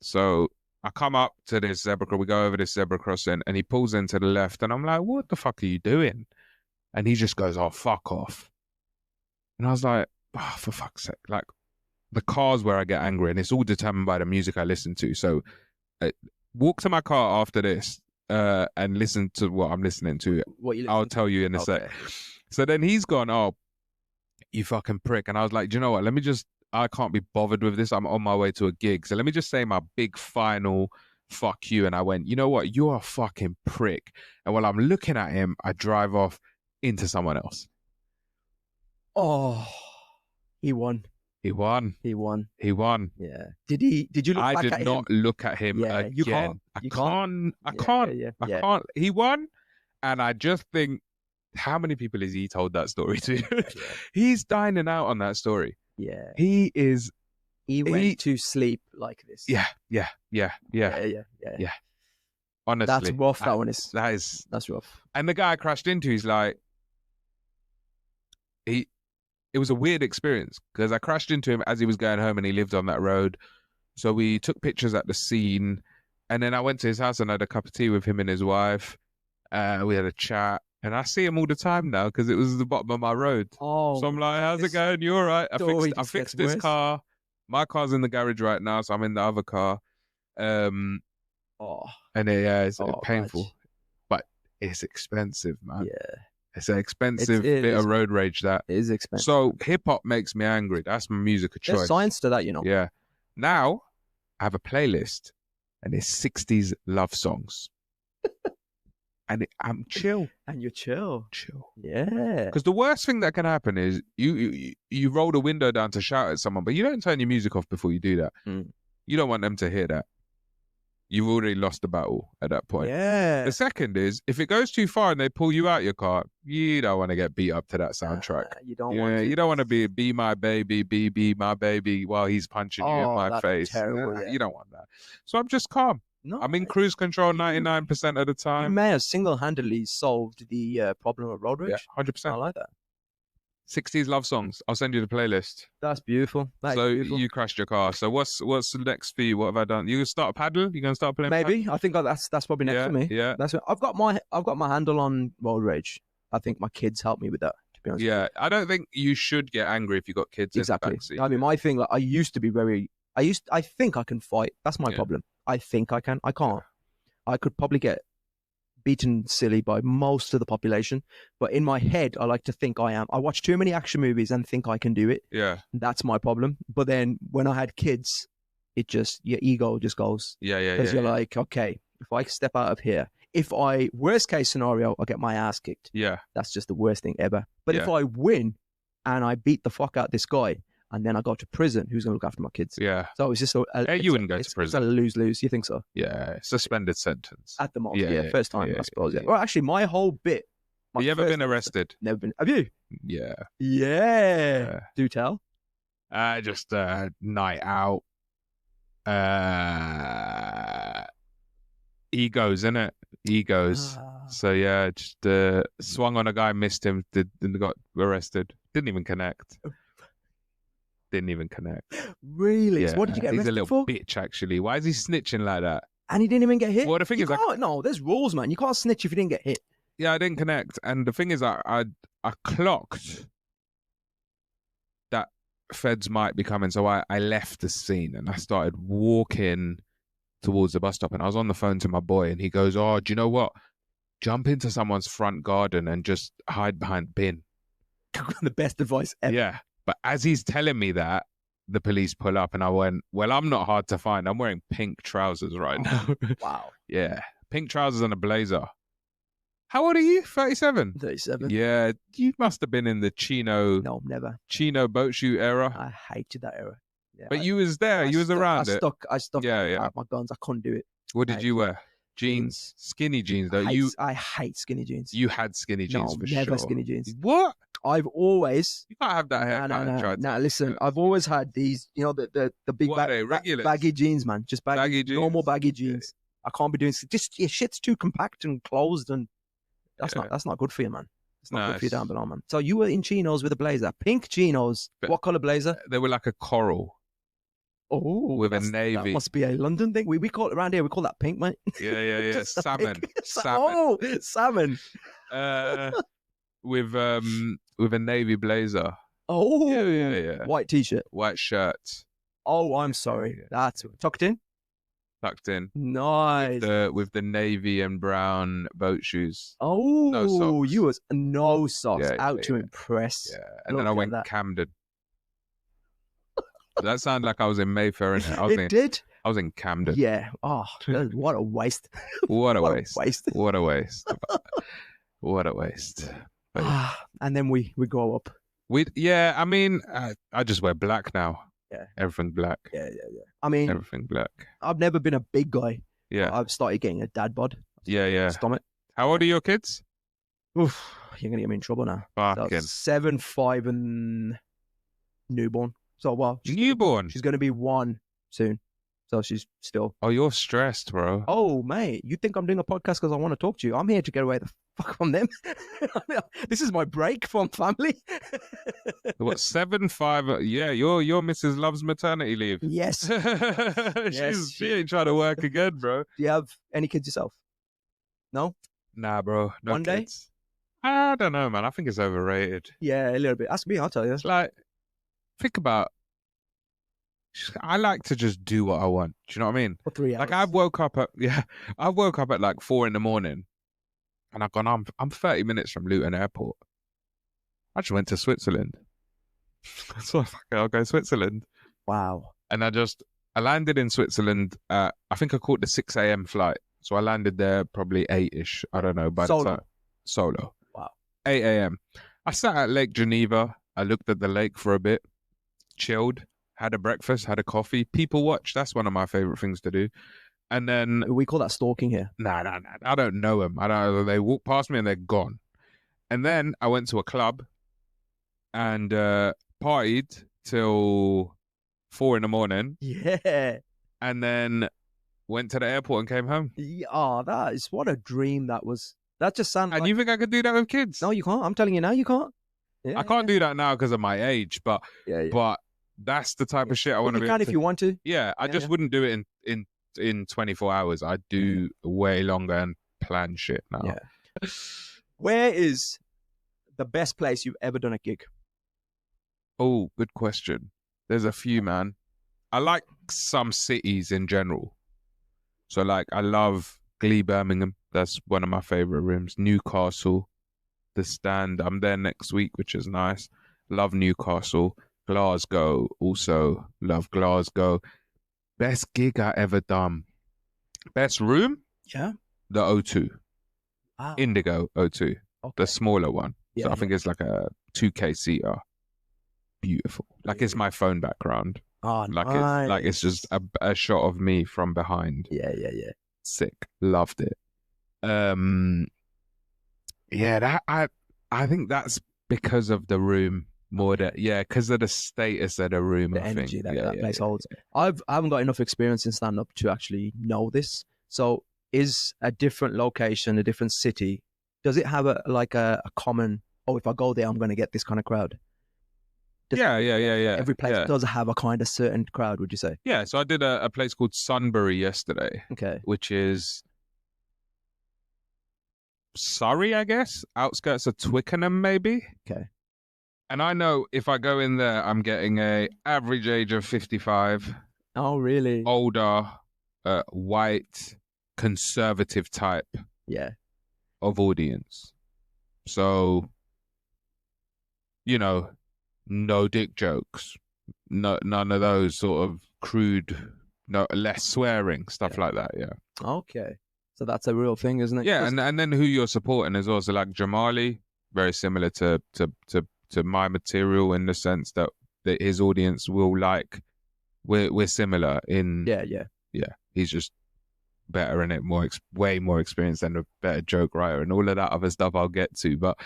B: So I come up to this zebra, we go over this zebra crossing, and he pulls into the left, and I'm like, what the fuck are you doing? And he just goes, oh, fuck off. And I was like, oh, for fuck's sake. Like, the car's where I get angry, and it's all determined by the music I listen to. So walk to my car after this and listen to what I'm listening to. I'll tell you in a sec. So then he's gone, oh, you fucking prick. And I was like, do you know what? I can't be bothered with this. I'm on my way to a gig. So let me just say my big final fuck you. And I went, you know what? You're a fucking prick. And while I'm looking at him, I drive off into someone else.
A: Oh, he won.
B: He won.
A: Yeah. Did you look back at him?
B: I did not look at him again.
A: You can't.
B: I can't. He won. And I just think, how many people has he told that story to? He's dining out on that story.
A: Yeah.
B: He
A: went to sleep like this.
B: Yeah. Honestly.
A: That's rough, that one is.
B: That's
A: rough.
B: And the guy I crashed into, he's like, it was a weird experience because I crashed into him as he was going home and he lived on that road. So we took pictures at the scene, and then I went to his house and had a cup of tea with him and his wife. We had a chat. And I see him all the time now because it was the bottom of my road.
A: Oh,
B: so I'm like, how's it going? You all right? I fixed this car. My car's in the garage right now, so I'm in the other car. And it's painful. Gosh. But it's expensive, man.
A: Yeah.
B: It's an expensive bit of road rage, that.
A: It is expensive.
B: So hip-hop makes me angry. That's my music of choice.
A: There's science to that, you know.
B: Yeah. Now, I have a playlist, and it's 60s love songs. And I'm chill.
A: And you're chill. Yeah.
B: Because the worst thing that can happen is you roll the window down to shout at someone, but you don't turn your music off before you do that. You don't want them to hear that. You've already lost the battle at that point.
A: Yeah.
B: The second is, if it goes too far and they pull you out your car, you don't want to get beat up to that soundtrack.
A: You don't want to.
B: You don't want to be my baby, be my baby while he's punching you in my face.
A: Terrible,
B: You don't want that. So I'm just calm.
A: No,
B: I'm in cruise control 99% of the time.
A: You may have single-handedly solved the problem of road rage.
B: Yeah, 100%.
A: I like that.
B: 60s love songs. I'll send you the playlist.
A: That's beautiful.
B: You crashed your car. So what's the next for you? What have I done? You gonna start a paddle? You gonna start playing?
A: Maybe.
B: Paddle?
A: I think that's probably next for me.
B: Yeah.
A: I've got my handle on road rage. I think my kids help me with that. To be honest.
B: Yeah. I don't think you should get angry if you got kids.
A: Exactly.
B: In the backseat.
A: I mean, my thing. Like, I used to be very. I think I can fight. That's my problem. I think I can. I can't. I could probably get beaten silly by most of the population, but in my head, I like to think I am. I watch too many action movies and think I can do it.
B: Yeah.
A: That's my problem. But then when I had kids, your ego just goes.
B: Yeah.
A: Because you're like, okay, if I step out of here, worst case scenario, I get my ass kicked.
B: Yeah.
A: That's just the worst thing ever. But if I win, and I beat the fuck out this guy, and then I go to prison. Who's going to look after my kids?
B: Yeah.
A: So it was just
B: you wouldn't go to prison.
A: It's a lose-lose. You think so?
B: Yeah, suspended sentence.
A: At the moment, yeah. First time, I suppose. Yeah.
B: Yeah.
A: Well, actually, my whole bit.
B: Have you ever been arrested?
A: Never been. Have you?
B: Yeah.
A: Yeah. Do tell.
B: Just night out. Egos, innit? Egos. So yeah, just swung on a guy, missed him, got arrested. Didn't even connect.
A: Really?
B: Yeah.
A: So what did you get arrested for?
B: He's a little bitch, actually. Why is he snitching like that?
A: And he didn't even get hit?
B: Well, the thing is,
A: no, there's rules, man. You can't snitch if you didn't get hit.
B: Yeah, I didn't connect. And the thing is, I clocked that feds might be coming. So I left the scene and I started walking towards the bus stop. And I was on the phone to my boy and he goes, oh, do you know what? Jump into someone's front garden and just hide behind bin.
A: The best advice ever.
B: Yeah. But as he's telling me that, the police pull up and I went, well, I'm not hard to find. I'm wearing pink trousers right now.
A: Wow.
B: Yeah. Pink trousers and a blazer. How old are you? 37?
A: 37.
B: Yeah. You must have been in the Chino.
A: No, never.
B: Chino boat shoe era.
A: I hated that era. Yeah,
B: but you was there. You was around it.
A: I stuck out my guns. I couldn't do it.
B: What did you wear? Jeans. Skinny jeans, though.
A: I hate skinny jeans.
B: You had skinny jeans for sure.
A: Never skinny jeans.
B: What?
A: I've always.
B: You can't have that haircut.
A: No, listen. I've always had these. You know the big baggy jeans, man. Just baggy jeans. Normal baggy jeans. Yeah. I can't be doing. Just your shit's too compact and closed, and that's not good for you, man. It's not good for you down below, man. So you were in chinos with a blazer, pink chinos. But what color blazer?
B: They were like a coral.
A: Oh,
B: with a navy.
A: That must be a London thing. We call it around here. We call that pink, mate.
B: Yeah. Salmon.
A: Oh, salmon.
B: With a navy blazer.
A: Oh,
B: yeah.
A: White t-shirt,
B: white shirt.
A: Oh, I'm sorry. That's tucked in.
B: Tucked in.
A: Nice.
B: With the navy and brown boat shoes.
A: Oh,
B: no socks.
A: You was no socks. Out to impress.
B: Yeah, and then I went Camden. That sounded like I was in Mayfair, innit? It
A: did.
B: I was in Camden.
A: Yeah. Oh, what a waste.
B: What a waste.
A: What a waste.
B: What a waste.
A: And then we grow up.
B: I mean, I just wear black now.
A: Yeah.
B: Everything black.
A: Yeah. I mean,
B: everything black.
A: I've never been a big guy.
B: Yeah.
A: I've started getting a dad bod.
B: Yeah.
A: Stomach.
B: How old are your kids?
A: Oof, you're going to get me in trouble now.
B: Fucking.
A: 7, 5, and newborn. So,
B: newborn.
A: She's going to be 1 soon. So she's still.
B: Oh, you're stressed, bro.
A: Oh, mate. You think I'm doing a podcast because I want to talk to you? I'm here to get away the fuck from them. This is my break from family.
B: What, 7, 5? Yeah, your missus loves maternity leave.
A: Yes.
B: She ain't trying to work again, bro.
A: Do you have any kids yourself? No?
B: Nah, bro. No
A: One
B: kids. Day? I don't know, man. I think it's overrated.
A: Yeah, a little bit. Ask me, I'll tell you.
B: It's like, think about. I like to just do what I want. Do you know what I mean?
A: For 3 hours.
B: Like I woke up at like 4 a.m. and I've gone, I'm 30 minutes from Luton Airport. I just went to Switzerland. So I'll go to Switzerland.
A: Wow.
B: And I landed in Switzerland. I think I caught the 6 a.m. flight. So I landed there probably 8-ish. I don't know. Solo.
A: Wow.
B: 8 a.m. I sat at Lake Geneva. I looked at the lake for a bit, chilled. Had a breakfast, had a coffee, people watch. That's one of my favorite things to do. And then
A: we call that stalking here.
B: Nah. I don't know them. They walk past me and they're gone. And then I went to a club and partied till 4 a.m.
A: Yeah.
B: And then went to the airport and came home.
A: Oh, what a dream that was. That just sounds.
B: And you think I could do that with kids?
A: No, you can't. I'm telling you now, you can't.
B: Yeah, I can't do that now because of my age, but but. That's the type of shit I want to be.
A: You can if you want to.
B: Yeah, I just wouldn't do it in 24 hours. I'd do way longer and plan shit now.
A: Yeah. Where is the best place you've ever done a gig?
B: Oh, good question. There's a few, man. I like some cities in general. So like I love Glee Birmingham. That's one of my favorite rooms. Newcastle, The Stand. I'm there next week, which is nice. Love Newcastle. Glasgow, also love Glasgow. Best gig I ever done. Best room?
A: Yeah.
B: The O2.
A: Wow.
B: Indigo O2. Okay. The smaller one. Yeah, so I think it's like a 2K seater. beautiful. Like it's my phone background.
A: Oh,
B: Like it's just a shot of me from behind.
A: Yeah.
B: Sick. Loved it. Yeah, that I think that's because of the room more than because of the status of the room.
A: The energy that place holds. I haven't got enough experience in stand up to actually know this. So, is a different location, a different city, does it have a common? Oh, if I go there, I'm going to get this kind of crowd.
B: Yeah.
A: Every place does have a kind of certain crowd, would you say?
B: Yeah. So I did a place called Sunbury yesterday.
A: Okay.
B: Which is Surrey, I guess, outskirts of Twickenham, maybe.
A: Okay.
B: And I know if I go in there, I'm getting a average age of 55.
A: Oh, really?
B: Older, white, conservative type.
A: Yeah.
B: Of audience. So, no dick jokes, none of those sort of crude, less swearing, stuff like that. Yeah.
A: Okay. So that's a real thing, isn't it?
B: Yeah, and then who you're supporting is also like Jamali, very similar to my material in the sense that his audience will like. We're similar in. Yeah. He's just better in it, way more experienced and a better joke writer and all of that other stuff I'll get to. But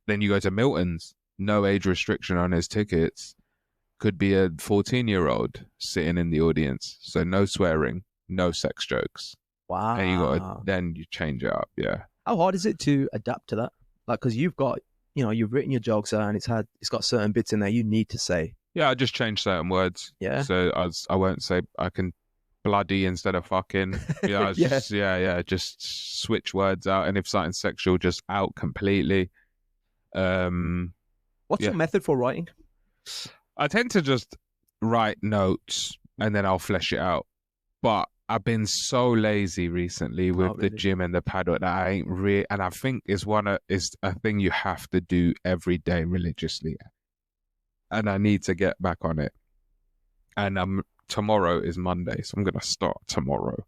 B: then you go to Milton's, no age restriction on his tickets, could be a 14-year-old sitting in the audience, so no swearing, no sex jokes.
A: Wow.
B: And then you change it up. Yeah.
A: How hard is it to adapt to that? Like, because you've got, you've written your jokes out and it's got certain bits in there you need to say.
B: Yeah, I just changed certain words.
A: Yeah.
B: So I won't say I can bloody instead of fucking. Yeah, just switch words out, and if something's sexual, just out completely.
A: What's your method for writing?
B: I tend to just write notes and then I'll flesh it out. But I've been so lazy recently with the gym and the paddle that I ain't really, and I think is a thing you have to do every day religiously. And I need to get back on it. And tomorrow is Monday, so I'm going to start tomorrow.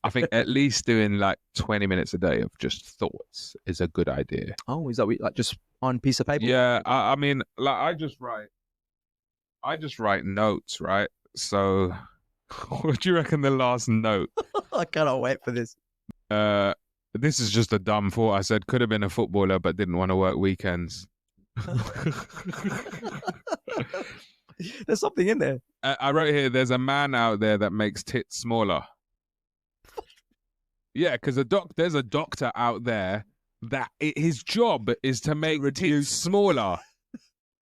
B: I think at least doing like 20 minutes a day of just thoughts is a good idea.
A: Oh, is that like just on a piece of paper?
B: Yeah, I mean, like I just write notes, right? So what do you reckon the last note?
A: I cannot wait for this.
B: This is just a dumb thought. I said could have been a footballer but didn't want to work weekends.
A: There's something in there.
B: I wrote here, there's a man out there that makes tits smaller. Yeah, because there's a doctor out there that his job is to make tits smaller.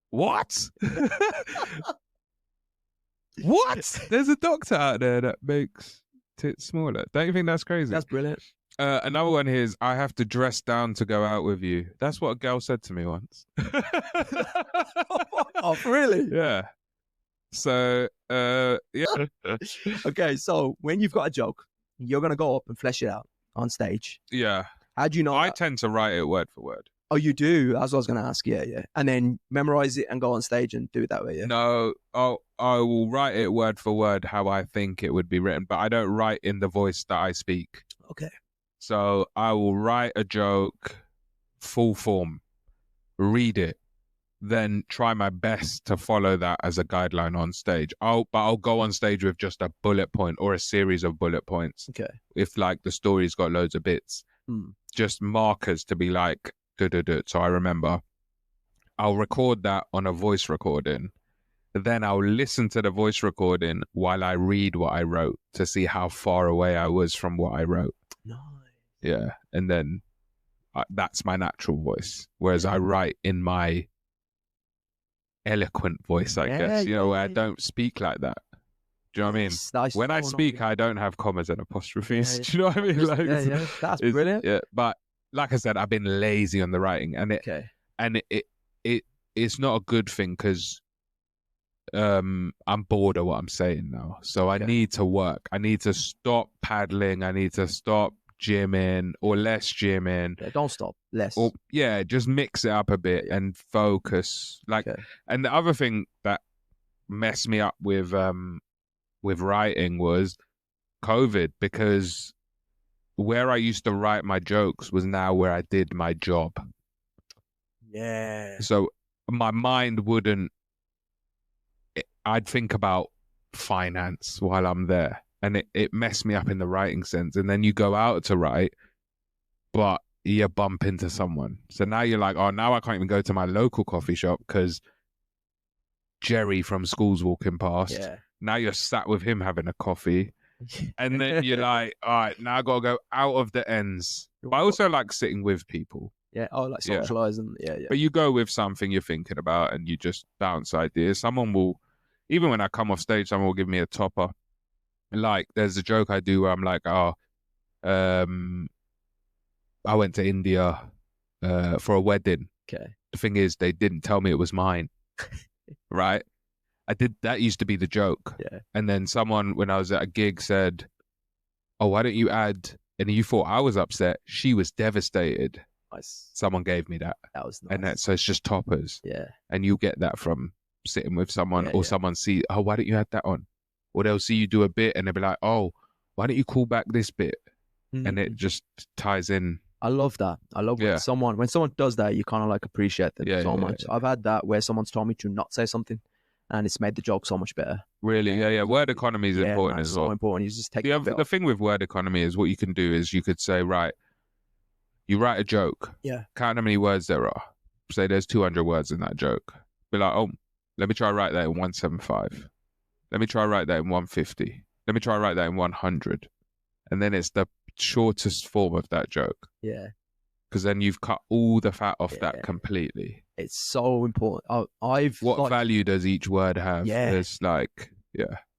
B: What? What? There's a doctor out there that makes tits smaller. Don't you think that's crazy?
A: That's brilliant.
B: Another one here is, I have to dress down to go out with you. That's what a girl said to me once.
A: Oh, really?
B: Yeah. So, yeah.
A: Okay, so when you've got a joke, you're going to go up and flesh it out on stage.
B: Yeah.
A: How do you know
B: I
A: that?
B: tend to write it word for word.
A: Oh, you do? That's what I was going to ask. Yeah. And then memorize it and go on stage and do it that way, yeah?
B: No, I will write it word for word how I think it would be written, but I don't write in the voice that I speak.
A: Okay.
B: So I will write a joke, full form, read it, then try my best to follow that as a guideline on stage. I'll go on stage with just a bullet point or a series of bullet points.
A: Okay.
B: If like the story's got loads of bits, just markers to be like, so I remember. I'll record that on a voice recording. Then I'll listen to the voice recording while I read what I wrote to see how far away I was from what I wrote.
A: Nice.
B: Yeah. And then that's my natural voice. Whereas I write in my eloquent voice, I guess, where I don't speak like that. Do you know what I mean?
A: Nice.
B: When I speak, I don't have commas and apostrophes. Do you know what I mean? Like,
A: that's brilliant.
B: Yeah. But like I said, I've been lazy on the writing, and it's not a good thing because I'm bored of what I'm saying now. So I need to work. I need to stop paddling. I need to stop gymming or less gymming.
A: Yeah, don't stop. Less.
B: Or just mix it up a bit and focus. And the other thing that messed me up with writing was COVID, because where I used to write my jokes was now where I did my job.
A: Yeah.
B: So my mind wouldn't I'd think about finance while I'm there, and it messed me up in the writing sense. And then you go out to write, but you bump into someone. So now you're like, oh, now I can't even go to my local coffee shop because Jerry from school's walking past.
A: Yeah.
B: Now you're sat with him having a coffee. And then you're like, all right, now I got to go out of the ends. But I also like sitting with people.
A: Yeah. Oh, like socializing. Yeah.
B: But you go with something you're thinking about and you just bounce ideas. Someone will, even when I come off stage, someone will give me a topper. Like, there's a joke I do where I'm like, I went to India for a wedding.
A: Okay.
B: The thing is, they didn't tell me it was mine. Right? That used to be the joke.
A: Yeah.
B: And then someone, when I was at a gig, said, oh, why don't you add? And you thought I was upset. She was devastated.
A: Nice.
B: Someone gave me that.
A: That was nice.
B: And so it's just toppers.
A: Yeah.
B: And you get that from sitting with someone, or someone see, oh, why don't you add that on? Or they'll see you do a bit and they'll be like, oh, why don't you call back this bit? Mm-hmm. And it just ties in.
A: I love that. I love when someone does that, you kind of like appreciate them so much. I've had that where someone's told me to not say something, and it's made the joke so much better.
B: Really? Yeah. Word economy is important as well.
A: So important. You just take
B: the thing with word economy is what you can do is you could say, right, you write a joke.
A: Yeah.
B: Count how many words there are. Say there's 200 words in that joke. Be like, oh, let me try write that in 175. Let me try write that in 150. Let me try write that in 100. And then it's the shortest form of that joke.
A: Yeah.
B: Because then you've cut all the fat off that completely.
A: It's so important.
B: What value does each word have?
A: Yeah.
B: It's like,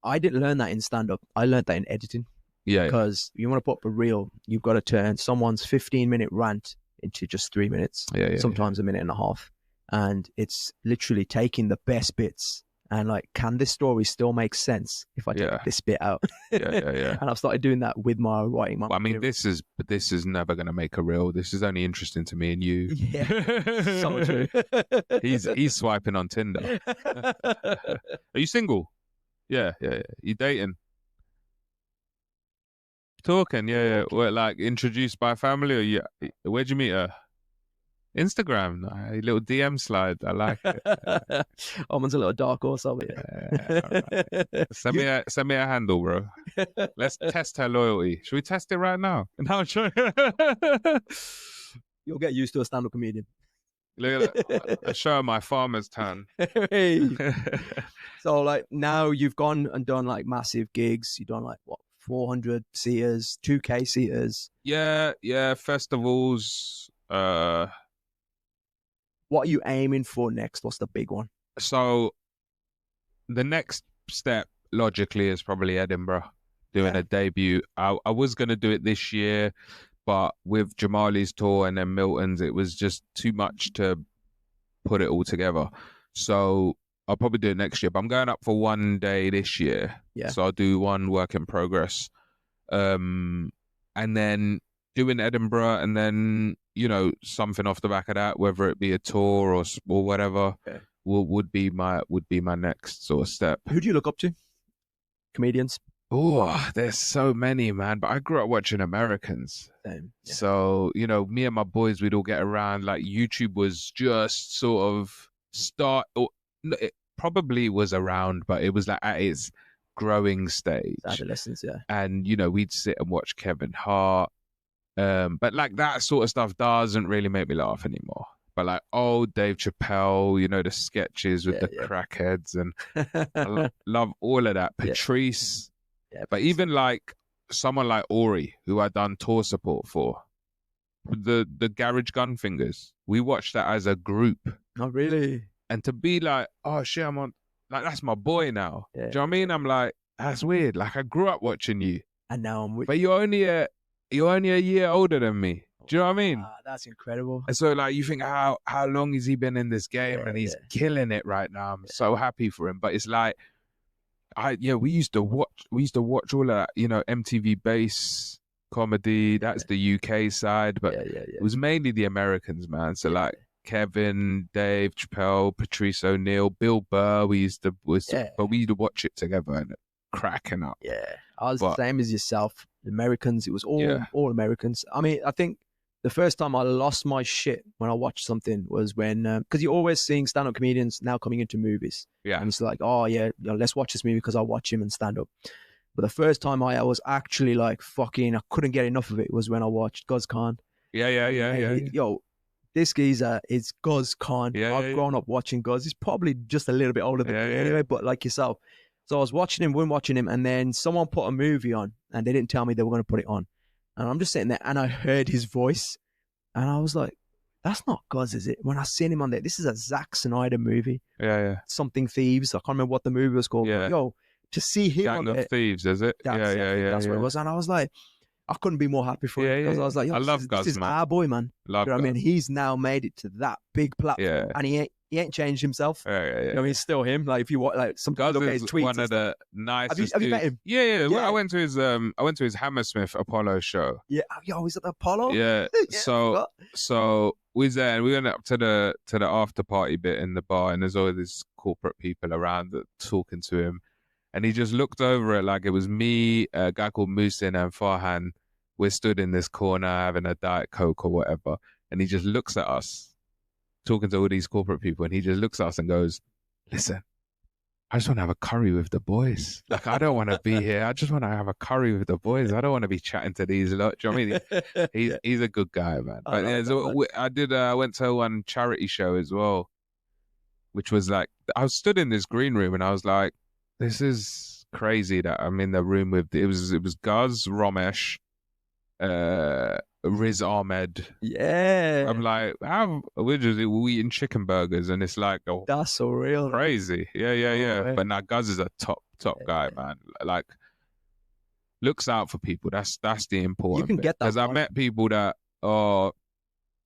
A: I didn't learn that in stand-up. I learned that in editing.
B: Yeah.
A: Because you want to put up a reel, you've got to turn someone's 15-minute rant into just 3 minutes. Sometimes a minute and a half. And it's literally taking the best bits and like, can this story still make sense if I take this bit out? And I've started doing that with my writing.
B: I mean, this is never going to make a reel. This is only interesting to me and you.
A: Yeah, so true.
B: He's swiping on Tinder. Are you single? Yeah. You dating? Talking? Yeah. What, like introduced by family, or where'd you meet her? Instagram, a little DM slide. I like it.
A: One's a little dark horse over
B: here. Right. Send me a handle, bro. Let's test her loyalty. Should we test it right now? No, sure.
A: You'll get used to a stand-up comedian.
B: Look at that. I show her my farmer's tan.
A: Hey. So like now you've gone and done like massive gigs. You've done like what, 400 seaters, 2K seaters.
B: Yeah. Festivals.
A: What are you aiming for next? What's the big one?
B: So the next step logically is probably Edinburgh, doing a debut. I was going to do it this year, but with Jamali's tour and then Milton's, it was just too much to put it all together. So I'll probably do it next year, but I'm going up for one day this year.
A: Yeah.
B: So I'll do one work in progress. And then doing Edinburgh, and then, something off the back of that, whether it be a tour or whatever, would be my next sort of step.
A: Who do you look up to? Comedians?
B: Oh, there's so many, man. But I grew up watching Americans.
A: Same. Yeah.
B: So, me and my boys, we'd all get around. Like, YouTube was just sort of it probably was around, but it was like at its growing stage.
A: Adolescence, yeah.
B: And, we'd sit and watch Kevin Hart. But like that sort of stuff doesn't really make me laugh anymore. But like old Dave Chappelle, the sketches with the crackheads, and I love all of that. Patrice.
A: Yeah,
B: but even like someone like Ori, who I done tour support for, the Garage Gun Fingers, we watched that as a group.
A: Oh, really?
B: And to be like, oh shit, I'm on, like, that's my boy now.
A: Yeah.
B: Do you know what I mean? I'm like, that's weird. Like, I grew up watching you.
A: And now I'm with
B: But you're only a year older than me. Do you know what I mean?
A: That's incredible.
B: And so, like, you think, how long has he been in this game? And he's killing it right now. I'm so happy for him. But it's like, we used to watch all that, MTV bass comedy. That's the UK side. But it was mainly the Americans, man. So, like, Kevin, Dave Chappelle, Patrice O'Neill, Bill Burr. But we used to watch it together and cracking up.
A: Yeah, I was the same as yourself. The Americans, it was all Americans. I mean, I think the first time I lost my shit when I watched something was when, because you're always seeing stand-up comedians now coming into movies.
B: Yeah.
A: And it's like, oh yeah, let's watch this movie because I watch him and stand up. But the first time I was actually like fucking, I couldn't get enough of it was when I watched Guz Khan.
B: Yeah.
A: Yo, this geezer is Guz Khan.
B: Yeah,
A: I've grown up watching Guz. He's probably just a little bit older than me anyway, but like yourself. So I was watching him, and then someone put a movie on and they didn't tell me they were going to put it on. And I'm just sitting there and I heard his voice and I was like, that's not Guz, is it? When I seen him on there, this is a Zack Snyder movie.
B: Yeah.
A: Something Thieves. I can't remember what the movie was called.
B: Yeah.
A: Yo, to see him
B: Gang
A: on
B: of
A: there.
B: Thieves, is it?
A: That's what it was. And I was like, I couldn't be more happy for him because I was like, yo,
B: I love Guz,
A: this is
B: man.
A: our boy, man.
B: Love
A: you know what I mean? He's now made it to that big platform and he ain't changed himself.
B: Yeah.
A: You know, I mean, he's still him. Like if you watch, like some
B: Guz
A: look at his
B: is
A: tweets.
B: one of the nicest.
A: Have you met him?
B: Yeah. I went to his Hammersmith Apollo show.
A: Yeah. Yo, he's at the Apollo.
B: Yeah. So we was there and we went up to the after party bit in the bar, and there's all these corporate people around that talking to him, and he just looked over it like it was me, a guy called Musin and Farhan. We're stood in this corner having a Diet Coke or whatever, and he just looks at us, talking to all these corporate people, and he just looks at us and goes, "Listen, I just want to have a curry with the boys. Like, I don't want to be here. I just want to have a curry with the boys. I don't want to be chatting to these lot." Do you know what I mean? He's a good guy, man. But I went to one charity show as well, which was like, I was stood in this green room and I was like, this is crazy that I'm in the room with, it was Guz, Ramesh, Riz Ahmed.
A: Yeah.
B: I'm like, we're eating chicken burgers and it's like, oh,
A: that's so real.
B: Crazy. Yeah. Oh, but now Guz is a top guy, man. Like, looks out for people. That's the important
A: You can get that.
B: Because I met people that are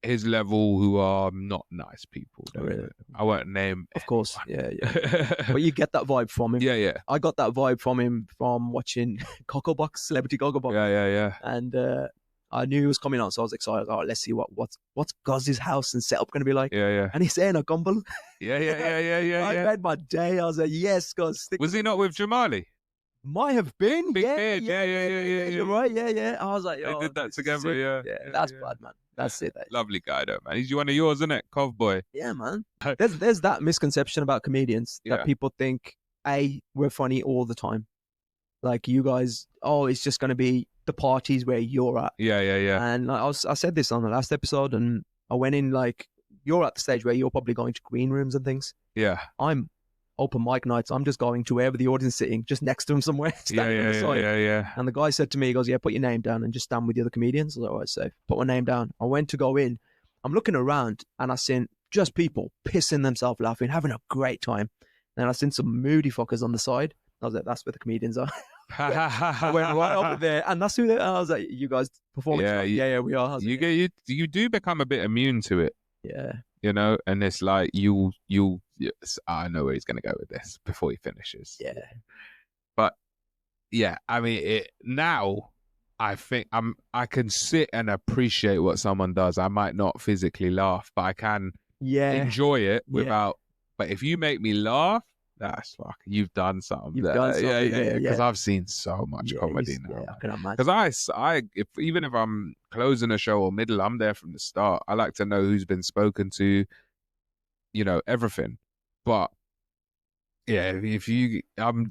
B: his level who are not nice people.
A: Really?
B: I won't name.
A: Of course. Anyone. Yeah. But you get that vibe from him.
B: Yeah.
A: I got that vibe from him from watching Cocklebox, Celebrity Cocklebox.
B: Yeah.
A: And I knew he was coming on, so I was excited. Oh, let's see what's Guz's house and setup going to be like.
B: Yeah.
A: And he's saying a gumble.
B: Yeah.
A: I made my day. I was like, yes, Guz.
B: Was he not with Jamali?
A: Might have been.
B: Big beard. Yeah.
A: You're right. Yeah. I was like,
B: they did that together. Yeah.
A: That's bad, man. That's it.
B: Lovely guy, though, man. He's one of yours, isn't it? Covboy.
A: Yeah, man. There's that misconception about comedians that people think, we're funny all the time. Like you guys, it's just going to be the parties where you're at.
B: Yeah.
A: And I said this on the last episode, and I went in like, you're at the stage where you're probably going to green rooms and things.
B: Yeah.
A: I'm open mic nights. I'm just going to wherever the audience is sitting, just next to them somewhere.
B: Yeah.
A: And the guy said to me, he goes, yeah, put your name down and just stand with the other comedians. I was like, all right, safe. Put my name down. I went to go in. I'm looking around and I seen just people pissing themselves laughing, having a great time. And I seen some moody fuckers on the side. I was like, that's where the comedians are. I went right over there, and that's who they are. I was like, you guys performing? Yeah, we are.
B: You do become a bit immune to it.
A: Yeah.
B: You know, and it's like I know where he's going to go with this before he finishes.
A: Yeah.
B: But yeah, I mean, now I think I can sit and appreciate what someone does. I might not physically laugh, but I can enjoy it without. But if you make me laugh, that's you've done something. Yeah. Because I've seen so much comedy now.
A: Yeah, I can imagine.
B: Because even if I'm closing a show or middle, I'm there from the start. I like to know who's been spoken to, everything. But yeah,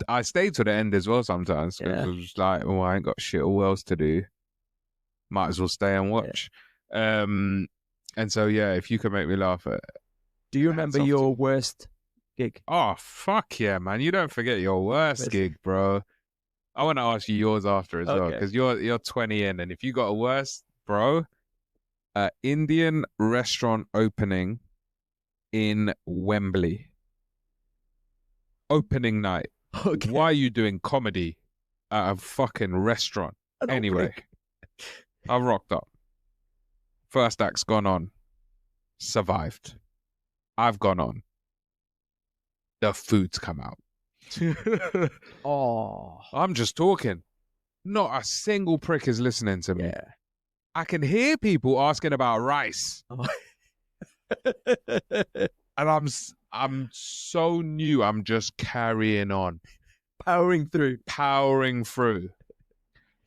B: I stay to the end as well sometimes. Because it's like, I ain't got shit all else to do. Might as well stay and watch. Yeah. And so if you can make me laugh.
A: Do you remember your worst gig?
B: Oh, fuck yeah, man. You don't forget your worst gig, bro. I want to ask you yours after as well, because you're 20 in, and if you got a worst, bro, Indian restaurant opening in Wembley. Opening night. Okay. Why are you doing comedy at a fucking restaurant? Anyway, I rocked up. First act's gone on. Survived. I've gone on. The food's come out. I'm just talking. Not a single prick is listening to me.
A: Yeah.
B: I can hear people asking about rice. And I'm so new. I'm just carrying on.
A: Powering through.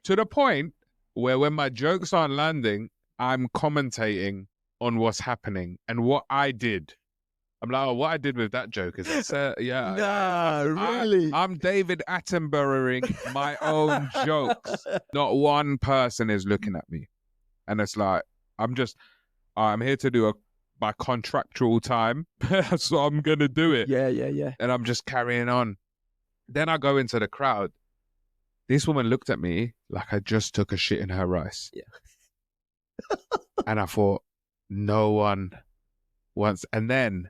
B: To the point where when my jokes aren't landing, I'm commentating on what's happening and what I did. I'm like, oh, what I did with that joke is yeah.
A: Nah, really?
B: I'm David Attenboroughing my own jokes. Not one person is looking at me. And it's like, I'm here to do my contractual time. So I'm going to do it.
A: Yeah.
B: And I'm just carrying on. Then I go into the crowd. This woman looked at me like I just took a shit in her rice.
A: Yeah.
B: And I thought, no one wants. And then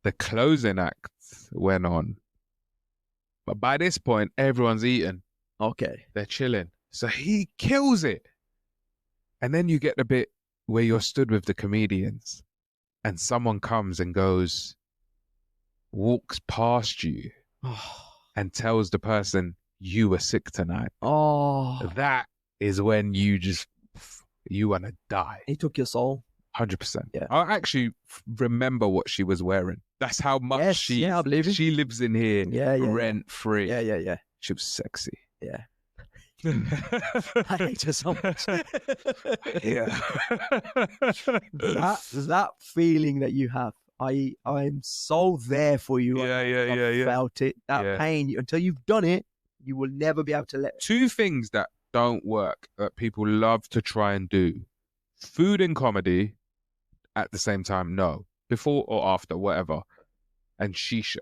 B: the closing act went on. But by this point, everyone's eating.
A: Okay.
B: They're chilling. So he kills it. And then you get the bit where you're stood with the comedians and someone comes and walks past you and tells the person, you were sick tonight.
A: Oh.
B: That is when you want to die.
A: He took your soul.
B: 100%.
A: Yeah.
B: I actually remember what she was wearing. That's how much
A: I believe it.
B: she lives in here rent free.
A: Yeah.
B: She was sexy.
A: Yeah. I hate her so much.
B: Yeah.
A: that feeling that you have, I'm so there for you.
B: Yeah.
A: Felt it. That pain, until you've done it, you will never be able to let.
B: Two things that don't work that people love to try and do: food and comedy at the same time. No, before or after, whatever. And shisha.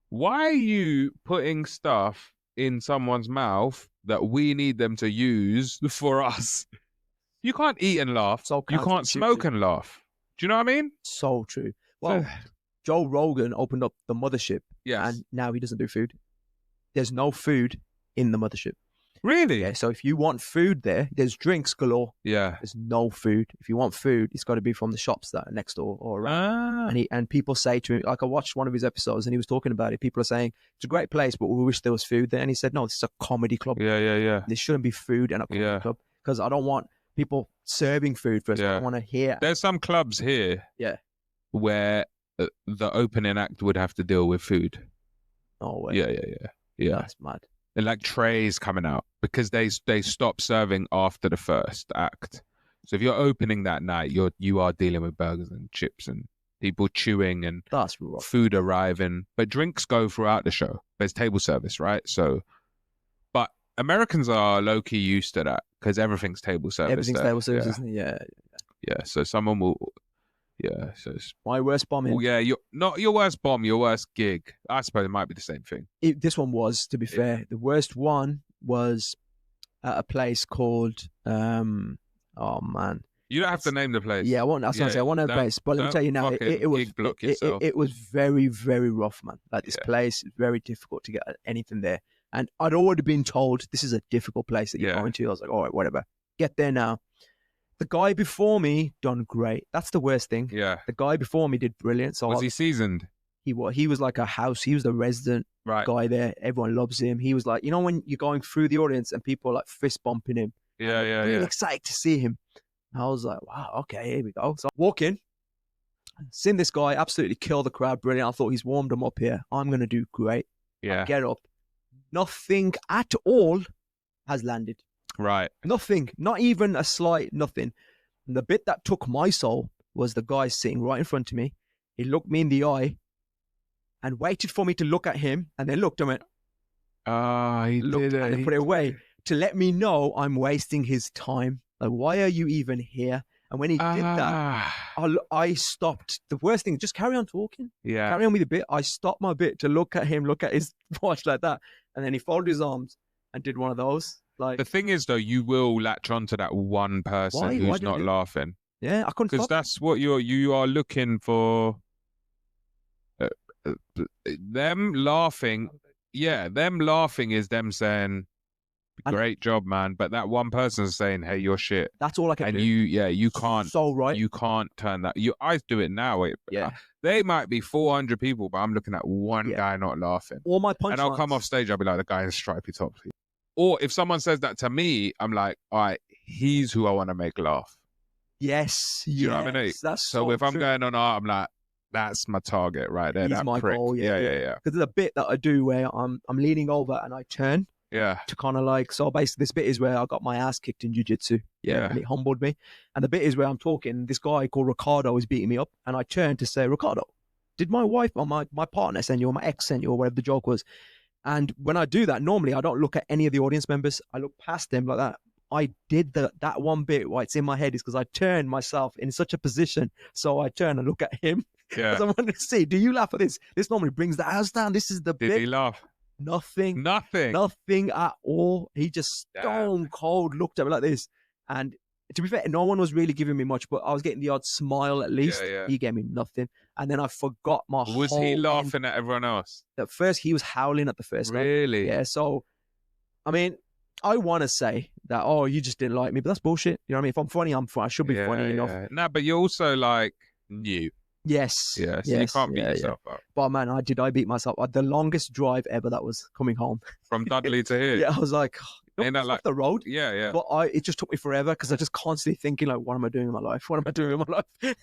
B: Why are you putting stuff in someone's mouth that we need them to use for us? You can't eat and laugh.
A: So
B: you can't smoke and laugh. Do you know what I mean?
A: So true. Well, Joe Rogan opened up the mothership.
B: Yes.
A: And now he doesn't do food. There's no food in the mothership.
B: Really?
A: Yeah. So if you want food there, there's drinks galore.
B: Yeah.
A: There's no food. If you want food, it's got to be from the shops that are next door or around. And people say to him, like I watched one of his episodes and he was talking about it. People are saying, it's a great place, but we wish there was food there. And he said, no, this is a comedy club.
B: Yeah.
A: There shouldn't be food in a comedy club because I don't want people serving food for us. I want to hear.
B: There's some clubs here where the opening act would have to deal with food.
A: No way.
B: Yeah.
A: That's mad.
B: And like trays coming out because they stop serving after the first act. So if you're opening that night, you are dealing with burgers and chips and people chewing and
A: that's rough.
B: Food arriving. But drinks go throughout the show. There's table service, right? So, but Americans are low key used to that because everything's table service.
A: Everything's table service, isn't it?
B: Yeah. So someone will. Yeah, so it's
A: my worst bombing.
B: Well, yeah, not your worst bomb, your worst gig. I suppose it might be the same thing.
A: This one was, to be fair, the worst one was at a place called. Oh man,
B: you don't have to name the place.
A: Yeah, I won't. I was gonna say I want a place, but let me tell you now, it was very, very rough, man. Like this place, very difficult to get anything there, and I'd already been told this is a difficult place that you're going to. I was like, all right, whatever. Get there now. The guy before me done great. That's the worst thing.
B: Yeah.
A: The guy before me did brilliant. So
B: was he seasoned?
A: He was like a house. He was the resident guy there. Everyone loves him. He was like, you know, when you're going through the audience and people are like fist bumping him.
B: Yeah.
A: Really excited to see him. And I was like, wow, okay, here we go. So I walk in, seen this guy absolutely kill the crowd. Brilliant. I thought he's warmed them up here. I'm going to do great.
B: Yeah.
A: I get up. Nothing at all has landed.
B: Right.
A: Nothing, not even a slight nothing. And the bit that took my soul was the guy sitting right in front of me. He looked me in the eye and waited for me to look at him and then looked and went,
B: he
A: looked
B: did it.
A: And put it away to let me know I'm wasting his time. Like, why are you even here? And when he did that, I stopped. The worst thing, just carry on talking.
B: Yeah.
A: Carry on with the bit. I stopped my bit to look at him, look at his watch like that. And then he folded his arms and did one of those. Like,
B: the thing is, though, you will latch onto that one person who's not laughing.
A: Yeah, I couldn't.
B: Because that's what you are looking for. Them laughing. Yeah, them laughing is them saying, "Great job, man." But that one person's saying, "Hey, you're shit."
A: That's all I can do.
B: And you can't.
A: So right.
B: You can't turn that. I do it now. They might be 400 people, but I'm looking at one guy not laughing.
A: All my punchlines.
B: And I'll come off stage. I'll be like, the guy in stripy top. Or if someone says that to me, I'm like, all right, he's who I want to make laugh.
A: Yes.
B: You know what I mean?
A: That's
B: so if I'm going on art, I'm like, that's my target right there.
A: He's
B: that
A: my
B: prick.
A: goal.
B: Yeah.
A: Because there's a bit that I do where I'm leaning over and I turn To kind of like, so basically this bit is where I got my ass kicked in jiu-jitsu. And it humbled me. And the bit is where I'm talking, this guy called Ricardo is beating me up, and I turned to say, Ricardo, did my wife or my partner send you, or my ex send you, or whatever the joke was? And when I do that, normally I don't look at any of the audience members. I look past them like that. I did that one bit why it's in my head is because I turned myself in such a position. So I turn and look at him. Because I wanted to see, do you laugh at this? This normally brings the house down. This is the bit.
B: Did he laugh?
A: Nothing at all. He just stone cold looked at me like this. And to be fair, no one was really giving me much, but I was getting the odd smile at least. He gave me nothing. And then I forgot my
B: Was he laughing at everyone else?
A: At first, he was howling at the first guy.
B: Really?
A: Yeah, so, I mean, I want to say that, oh, you just didn't like me, but that's bullshit. You know what I mean? If I'm funny, I'm funny. I should be funny enough.
B: No, but you're also like new.
A: Yes.
B: Yeah, so you can't beat yourself up.
A: But man, I beat myself up. The longest drive ever, that was coming home.
B: From Dudley to here?
A: I was like, off the road.
B: Yeah.
A: But it just took me forever because I just constantly thinking like, what am I doing in my life? What am I doing in my life?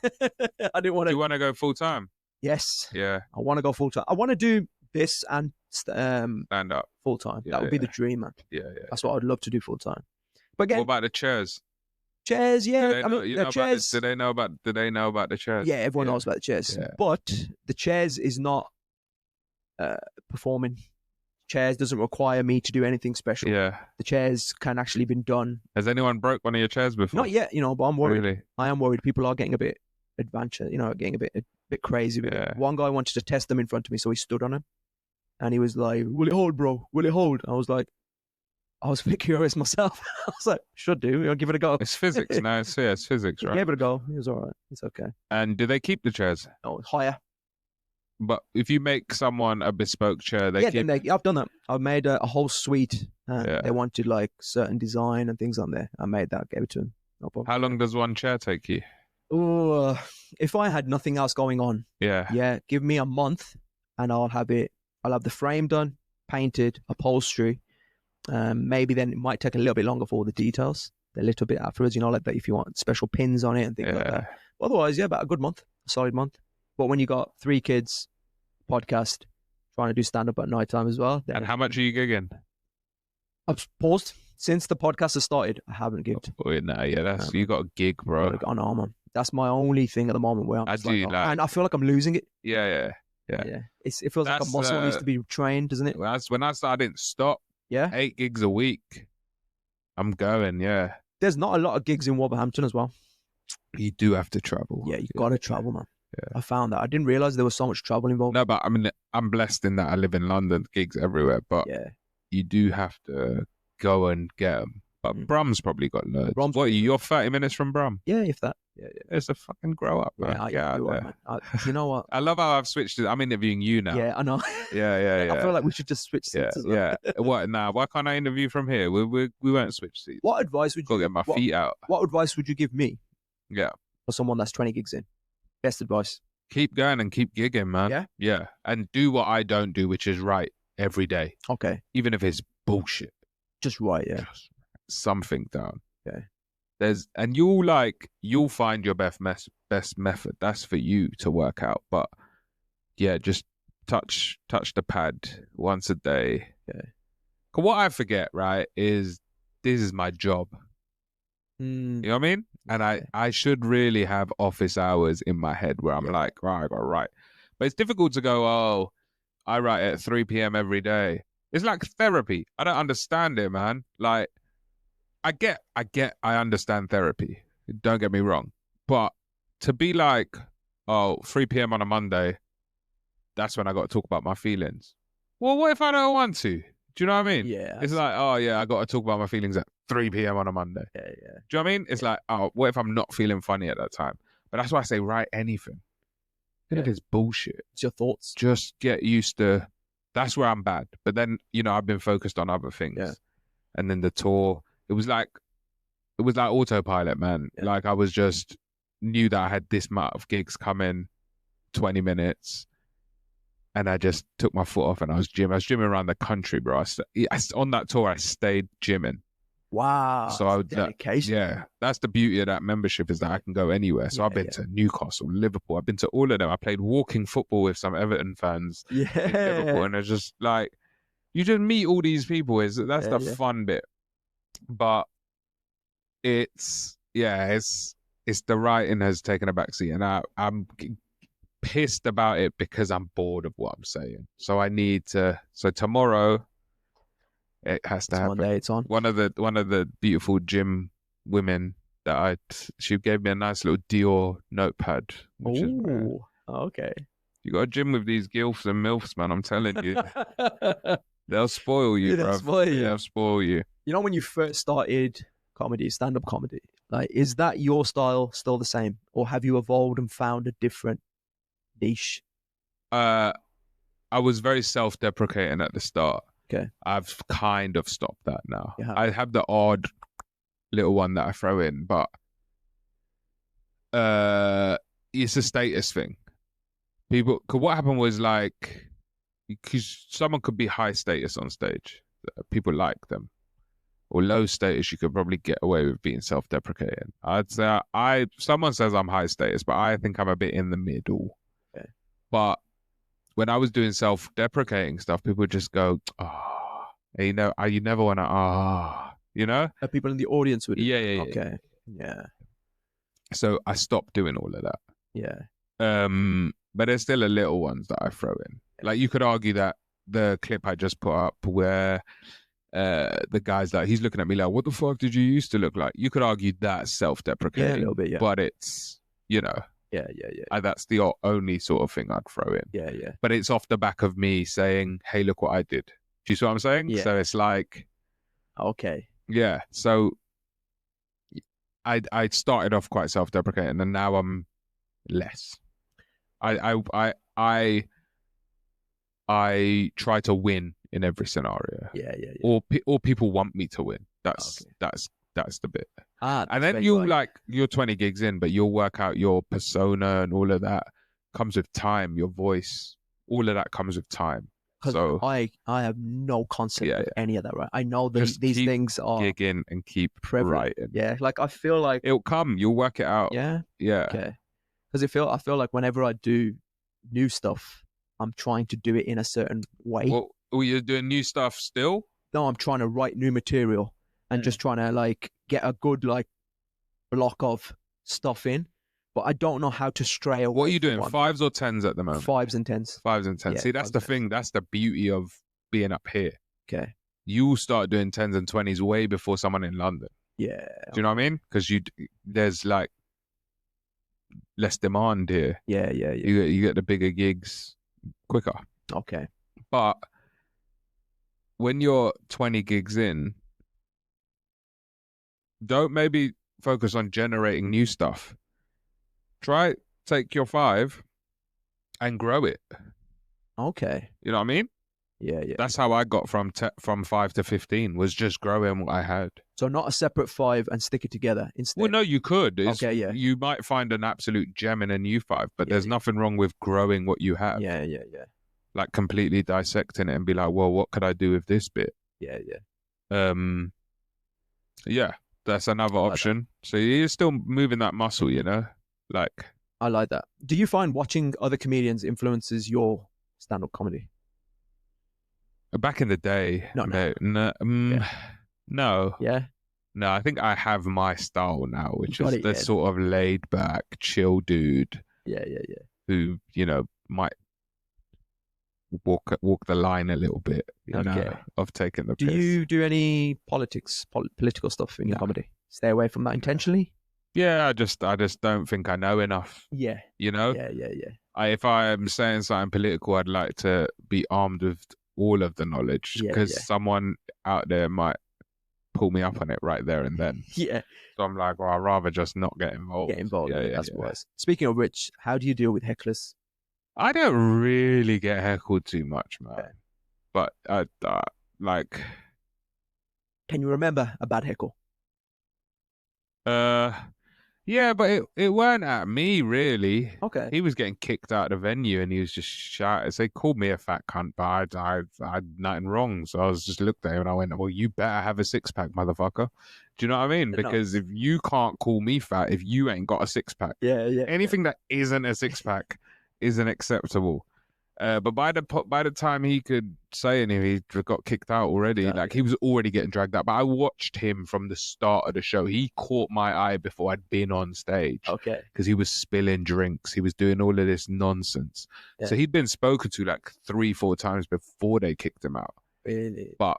A: I didn't want to.
B: Do you want to go full time?
A: Yes.
B: Yeah.
A: I want to go full time. I want to do this and stand up full time. That would be the dream, man.
B: Yeah.
A: That's what I'd love to do full time. But again,
B: what about the chairs?
A: Chairs, yeah. Chairs.
B: Do they know about the chairs?
A: Yeah, everyone knows about the chairs. Yeah. But the chairs is not performing. Chairs doesn't require me to do anything special. Yeah. The chairs can actually been done.
B: Has anyone broke one of your chairs before?
A: Not yet, but I'm worried.
B: Really?
A: I am worried. People are getting a bit adventure, getting a bit crazy. One guy wanted to test them in front of me, so he stood on him. And he was like, will it hold, bro? Will it hold? I was like, I was a bit curious myself. I was like, should do. I'll give it a go.
B: It's physics now. It's physics, right?
A: Gave it a go. It was all right. It's okay.
B: And do they keep the chairs?
A: No, higher.
B: But if you make someone a bespoke chair,
A: I've done that. I've made a whole suite. They wanted like certain design and things on there. I made that, gave it to them. No problem.
B: How long does one chair take you?
A: Oh, if I had nothing else going on, give me a month and I'll have the frame done, painted, upholstery. Maybe then it might take a little bit longer for all the details. A little bit afterwards, like that if you want special pins on it and things like that. Otherwise, about a good month, a solid month. But when you got 3 kids, podcast, trying to do stand-up at night time as well.
B: And how much are you gigging?
A: I've paused. Since the podcast has started, I haven't gigged.
B: You got a gig, bro.
A: I know, man. That's my only thing at the moment where and I feel like I'm losing it.
B: Yeah.
A: It feels like a muscle needs to be trained, doesn't it?
B: When I started, I didn't stop. 8 gigs a week. I'm going,
A: There's not a lot of gigs in Wolverhampton as well.
B: You do have to travel.
A: Yeah, you got to travel, man. Yeah. I found that. I didn't realize there was so much travel involved.
B: No, but I mean, I'm blessed in that I live in London, gigs everywhere, but you do have to go and get them. But Brum's probably got loads. You're 30 minutes from Brum?
A: Yeah, if that. Yeah.
B: It's a fucking grow up, man.
A: You know what?
B: I love how I've switched it. I'm interviewing you now.
A: Yeah, I know.
B: Yeah.
A: I feel like we should just switch seats as well.
B: Yeah. What now? Why can't I interview from here? We won't switch seats.
A: What advice would you
B: get my feet out?
A: What advice would you give me?
B: Yeah.
A: For someone that's 20 gigs in? Best advice.
B: Keep going and keep gigging, man. Yeah. And do what I don't do, which is write every day.
A: Okay.
B: Even if it's bullshit.
A: Just write, yeah.
B: Just something down.
A: Okay.
B: You'll find your best method. That's for you to work out. But yeah, just touch the pad once a day.
A: Okay.
B: Cause what I forget, right, is this is my job. You know what I mean? And I should really have office hours in my head where I'm like, right, I gotta write. But it's difficult to go, oh, I write at 3 p.m. every day. It's like therapy. I don't understand it, man. Like, I understand therapy. Don't get me wrong. But to be like, 3 p.m. on a Monday, that's when I got to talk about my feelings. Well, what if I don't want to? Do you know what I mean?
A: Yeah.
B: It's like, I got to talk about my feelings at 3 p.m. on a Monday.
A: Yeah.
B: Do you know what I mean? It's like, what if I'm not feeling funny at that time? But that's why I say write anything. Even if it's bullshit.
A: It's your thoughts.
B: Just get used to, that's where I'm bad. But then, I've been focused on other things.
A: Yeah.
B: And then the tour, it was like autopilot, man. Yeah. Like I was just knew that I had this amount of gigs coming, 20 minutes. And I just took my foot off and I was gymming. I was gymming around the country, bro. On that tour, I stayed gymming.
A: Wow.
B: So
A: dedication.
B: That's the beauty of that membership is that I can go anywhere. So I've been to Newcastle, Liverpool. I've been to all of them. I played walking football with some Everton fans in Liverpool. And it's just like, you just meet all these people. That's the fun bit. But it's the writing has taken a backseat, and I'm pissed about it because I'm bored of what I'm saying. So I need to. So tomorrow, it has to happen.
A: Monday, it's on.
B: One of the beautiful gym women that she gave me a nice little Dior notepad.
A: Okay.
B: You got a gym with these gilfs and milfs, man. I'm telling you, they'll spoil you, bro. They'll spoil you.
A: You know, when you first started comedy, stand-up comedy, like, is that your style still the same, or have you evolved and found a different niche?
B: I was very self-deprecating at the start.
A: Okay.
B: I've kind of stopped that now.
A: Yeah.
B: I have the odd little one that I throw in, but it's a status thing. What happened was, like, because someone could be high status on stage, people like them, or low status, you could probably get away with being self-deprecating. I'd say someone says I'm high status, but I think I'm a bit in the middle.
A: Okay.
B: But when I was doing self-deprecating stuff, people would just go, you never want to, you know?
A: People in the audience would.
B: Yeah.
A: Okay. Yeah.
B: So I stopped doing all of that.
A: Yeah.
B: But there's still a little ones that I throw in. Like, you could argue that the clip I just put up where the guy's like, he's looking at me like, what the fuck did you used to look like? You could argue that's self-deprecating.
A: Yeah, a little bit, yeah.
B: But it's, you know.
A: Yeah.
B: That's the only sort of thing I'd throw in.
A: Yeah.
B: But it's off the back of me saying, hey, look what I did. Do you see what I'm saying?
A: Yeah.
B: So it's like...
A: Okay.
B: Yeah. So I started off quite self-deprecating, and now I'm less. I try to win in every scenario.
A: Yeah.
B: Or people want me to win. That's the bit. And then you're 20 gigs in, but you'll work out your persona and all of that comes with time. Your voice, all of that comes with time. So
A: I have no concept of any of that, right? I know that these things are
B: gigging and keep writing.
A: Yeah, like I feel like
B: it'll come. You'll work it out.
A: Yeah.
B: Okay.
A: Because I feel like whenever I do new stuff, I'm trying to do it in a certain way.
B: Well, you're doing new stuff still?
A: No, I'm trying to write new material and just trying to, like, get a good, like, block of stuff in. But I don't know how to stray away.
B: What are you doing? 5s or 10s at the moment?
A: 5s and 10s.
B: 5s and 10s.
A: Yeah,
B: see, that's the thing. That's the beauty of being up here.
A: Okay.
B: You start doing 10s and 20s way before someone in London.
A: Yeah.
B: Do you know what I mean? Because there's like less demand here.
A: Yeah.
B: You get the bigger gigs quicker.
A: Okay.
B: But when you're 20 gigs in, don't maybe focus on generating new stuff. Try take your 5 and grow it.
A: Okay.
B: You know what I mean?
A: Yeah.
B: That's how I got from 5 to 15, was just growing what I had.
A: So not a separate 5 and stick it together instead?
B: Well, no, you could.
A: Okay, yeah.
B: You might find an absolute gem in a new 5, but there's nothing wrong with growing what you have.
A: Yeah.
B: Like completely dissecting it and be like, well, what could I do with this bit?
A: Yeah.
B: Yeah, that's another option. So you're still moving that muscle, you know? Like,
A: I like that. Do you find watching other comedians influences your stand-up comedy?
B: Back in the day,
A: no.
B: Yeah. No, I think I have my style now, which is the sort of laid back, chill dude.
A: Yeah.
B: Who, you know, might walk the line a little bit, you know, of taking the piss.
A: Do you do any political stuff in your comedy? Stay away from that intentionally?
B: Yeah, I just don't think I know enough.
A: Yeah.
B: You know?
A: Yeah.
B: If I'm saying something political, I'd like to be armed with all of the knowledge, because someone out there might pull me up on it right there and then.
A: Yeah.
B: So I'm like, well, I'd rather just not get involved.
A: That's wise. Speaking of which, how do you deal with hecklers?
B: I don't really get heckled too much, man. Okay. But like,
A: can you remember a bad heckle?
B: Yeah, but it weren't at me, really.
A: Okay.
B: He was getting kicked out of the venue and he was just shouting. So they called me a fat cunt, but I had nothing wrong. So I was just looked at him and I went, well, you better have a 6-pack, motherfucker. Do you know what I mean? Because if you can't call me fat, if you ain't got a 6-pack.
A: Yeah.
B: Anything that isn't a 6-pack isn't acceptable. But by the time he could say anything, he got kicked out already.
A: Yeah.
B: Like he was already getting dragged out. But I watched him from the start of the show. He caught my eye before I'd been on stage.
A: Okay.
B: Because he was spilling drinks. He was doing all of this nonsense. Yeah. So he'd been spoken to like 3-4 times before they kicked him out.
A: Really?
B: But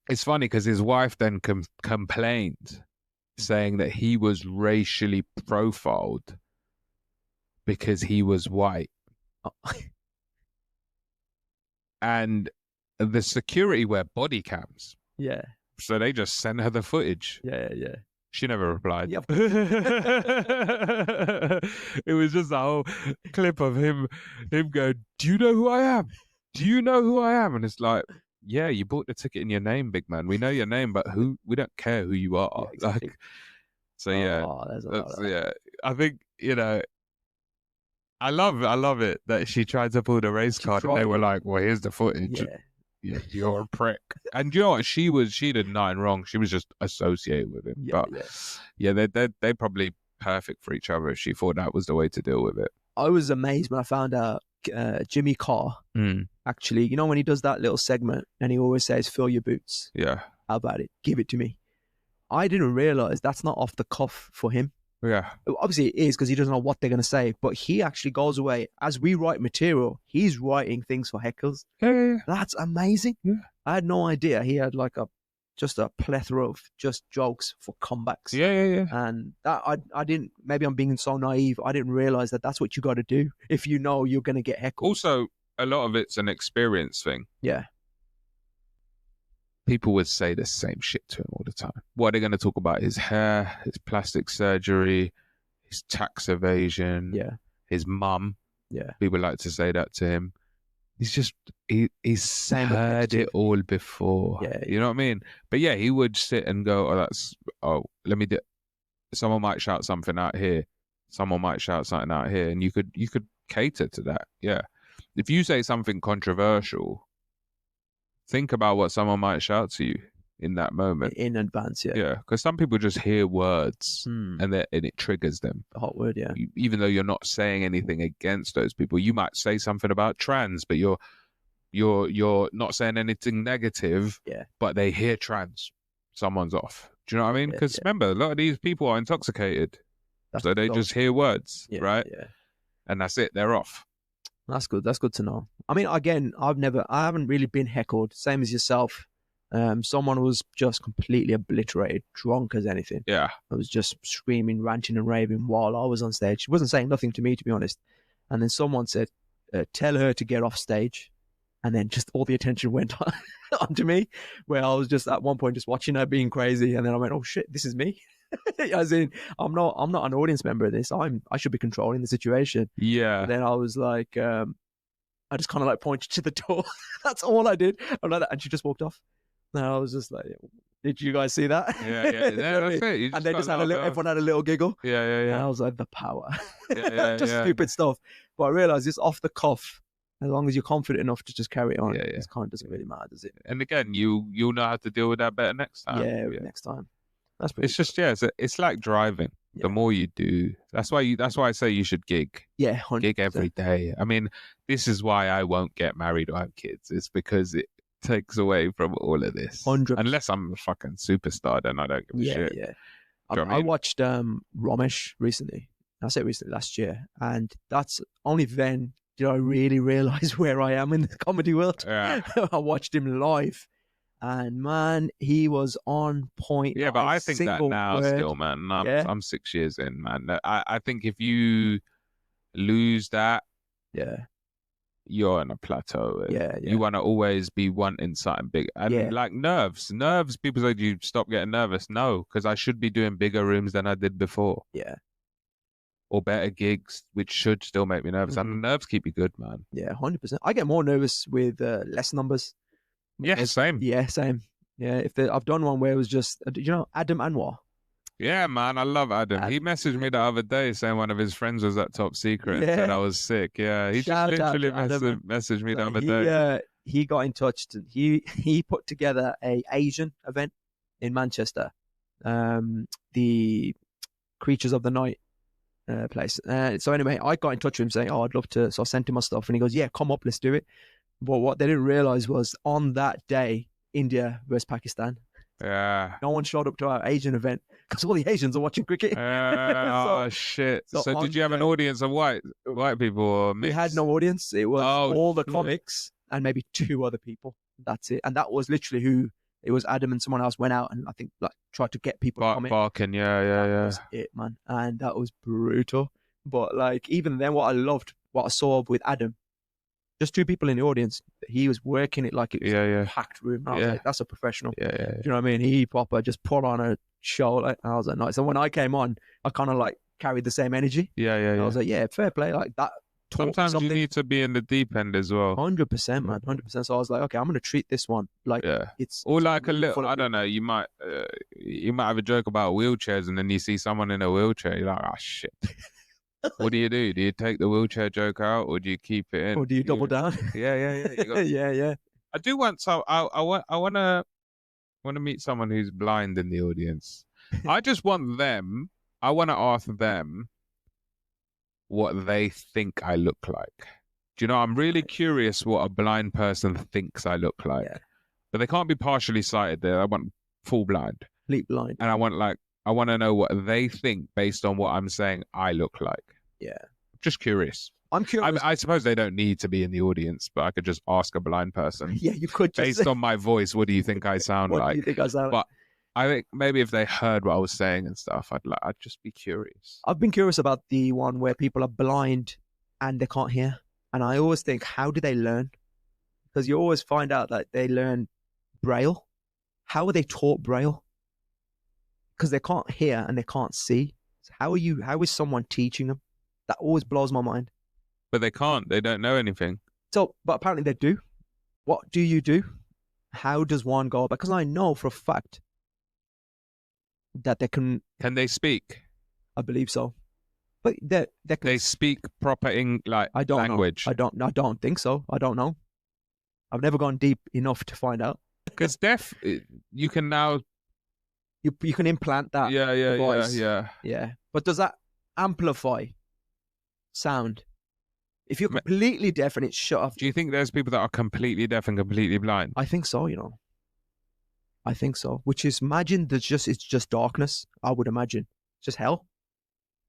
B: it's funny because his wife then complained, saying that he was racially profiled because he was white. Oh. And the security wear body cams.
A: Yeah. So
B: they just sent her the footage.
A: Yeah.
B: She never replied.
A: Yep.
B: It was just a whole clip of him going, "Do you know who I am? Do you know who I am?" And it's like, yeah, you bought the ticket in your name, big man. We know your name, but we don't care who you are. Yeah, exactly. Like, so yeah, I think, I love it that she tried to pull the race card and they were like, well, here's the footage. Yeah, you're a prick. And you know what? She did nothing wrong. She was just associated with him. They're probably perfect for each other if she thought that was the way to deal with it.
A: I was amazed when I found out Jimmy Carr, actually, when he does that little segment and he always says, fill your boots.
B: Yeah.
A: How about it? Give it to me. I didn't realize that's not off the cuff for him.
B: Yeah.
A: Obviously it is because he doesn't know what they're going to say, but he actually goes away. As we write material, he's writing things for heckles.
B: Yeah.
A: That's amazing.
B: Yeah.
A: I had no idea he had like just a plethora of just jokes for comebacks.
B: Yeah.
A: And that I didn't, maybe I'm being so naive, I didn't realize that that's what you got to do if you know you're going to get heckled.
B: Also, a lot of it's an experience thing.
A: Yeah.
B: People would say the same shit to him all the time. What are they going to talk about? His hair, his plastic surgery, his tax evasion, his mum.
A: Yeah.
B: People like to say that to him. He's heard it all before.
A: Yeah.
B: You know what I mean? But yeah, he would sit and go, let me do. Someone might shout something out here. Someone might shout something out here. And you could cater to that. Yeah. If you say something controversial, think about what someone might shout to you in that moment.
A: In advance, yeah.
B: Yeah, because some people just hear words and it triggers them.
A: A hot word, yeah.
B: Even though you're not saying anything against those people, you might say something about trans, but you're not saying anything negative.
A: Yeah.
B: But they hear trans, someone's off. Do you know what I mean? Because remember, a lot of these people are intoxicated, so they just hear words, right?
A: Yeah.
B: And that's it. They're off.
A: That's good. That's good to know. I mean, again, I haven't really been heckled. Same as yourself. Someone was just completely obliterated, drunk as anything.
B: Yeah.
A: I was just screaming, ranting and raving while I was on stage. She wasn't saying nothing to me, to be honest. And then someone said, tell her to get off stage. And then just all the attention went onto me, where I was just at one point just watching her being crazy. And then I went, oh shit, this is me. As in, I'm not an audience member of this. I should be controlling the situation.
B: Yeah.
A: And then I was like, I just kind of like pointed to the door. That's all I did. I'm like that, and she just walked off. And I was just like, did you guys see that?
B: Yeah, that's it.
A: And they just had everyone had a little giggle.
B: Yeah.
A: And I was like, the power.
B: Yeah,
A: just stupid stuff. But I realized it's off the cuff. As long as you're confident enough to just carry it on, it kind of doesn't really matter, does it?
B: And again, you'll know how to deal with that better next time.
A: Yeah. Next time. That's pretty.
B: It's just it's like driving. Yeah. The more you do, that's why I say you should gig.
A: Yeah, 100%.
B: Gig every day. I mean, this is why I won't get married or have kids. It's because it takes away from all of this.
A: 100%.
B: Unless I'm a fucking superstar, then I don't give a shit.
A: Yeah. I watched Ramesh recently. I say recently, last year, and that's only then did I really realize where I am in the comedy world.
B: Yeah.
A: I watched him live. And man, he was on point.
B: Yeah, but I think that now still, man. I'm 6 years in, man. I think if you lose that, you're on a plateau.
A: Yeah.
B: You want to always be wanting something big. And like nerves, people say, do you stop getting nervous? No, because I should be doing bigger rooms than I did before.
A: Yeah.
B: Or better gigs, which should still make me nervous. And the nerves keep you good, man.
A: Yeah, 100%. I get more nervous with less numbers.
B: Yeah, same.
A: Yeah, same. Yeah, I've done one where it was just, Adam Anwar.
B: Yeah, man, I love Adam. He messaged me the other day saying one of his friends was at Top Secret and said I was sick. Yeah, he just literally messaged me the other day.
A: He got in touch. He put together a Asian event in Manchester. The Creatures of the Night place. So anyway, I got in touch with him saying, I'd love to. So I sent him my stuff and he goes, yeah, come up, let's do it. But what they didn't realize was on that day, India versus Pakistan.
B: Yeah.
A: No one showed up to our Asian event because all the Asians are watching cricket.
B: Oh, shit. So did you have an audience of white people or mixed?
A: We had no audience. It was all the comics and maybe 2 other people. That's it. And that was literally who it was. Adam and someone else went out and I think like tried to get people to come in.
B: Barking, yeah.
A: That was it, man. And that was brutal. But like even then, what I saw with Adam, just 2 people in the audience. He was working it like it was a packed room. I was like, that's a professional.
B: Yeah.
A: Do you know what I mean? He proper just put on a show. Like I was like, nice. So when I came on, I kind of like carried the same energy.
B: Yeah.
A: I was like, yeah, fair play. Like that.
B: Sometimes you need to be in the deep end as well.
A: 100%, man. 100%. So I was like, okay, I'm going to treat this one like it's...
B: Or like a little, I don't know, you might have a joke about wheelchairs and then you see someone in a wheelchair, you're like, oh, shit. What do? Do you take the wheelchair joke out or do you keep it in?
A: Or do you double down?
B: Yeah.
A: Yeah.
B: I do want some, I want to meet someone who's blind in the audience. I just want them, I want to ask them what they think I look like. Do you know, I'm really curious what a blind person thinks I look like. Yeah. But they can't be partially sighted there. I want full blind.
A: Complete blind.
B: And I want to know what they think based on what I'm saying I look like.
A: Yeah.
B: Just curious.
A: I'm curious.
B: I suppose they don't need to be in the audience, but I could just ask a blind person.
A: Yeah, you could.
B: Based on my voice, what do you think I sound like?
A: What do you think I sound like?
B: But I think maybe if they heard what I was saying and stuff, I'd just be curious.
A: I've been curious about the one where people are blind and they can't hear. And I always think, how do they learn? Because you always find out that they learn Braille. How are they taught Braille? Because they can't hear and they can't see. So how is someone teaching them? That always blows my mind.
B: But they can't. They don't know anything.
A: So, but apparently they do. What do you do? How does one go about? Because I know for a fact that they can.
B: Can they speak?
A: I believe so. But they
B: speak proper language.
A: Know. I don't think so. I don't know. I've never gone deep enough to find out.
B: Because deaf, you can now.
A: You can implant that. Yeah. But does that amplify sound? If you're completely deaf and it's shut off.
B: Do you think there's people that are completely deaf and completely blind?
A: I think so, I think so. Which is, imagine it's just darkness, I would imagine. It's just hell.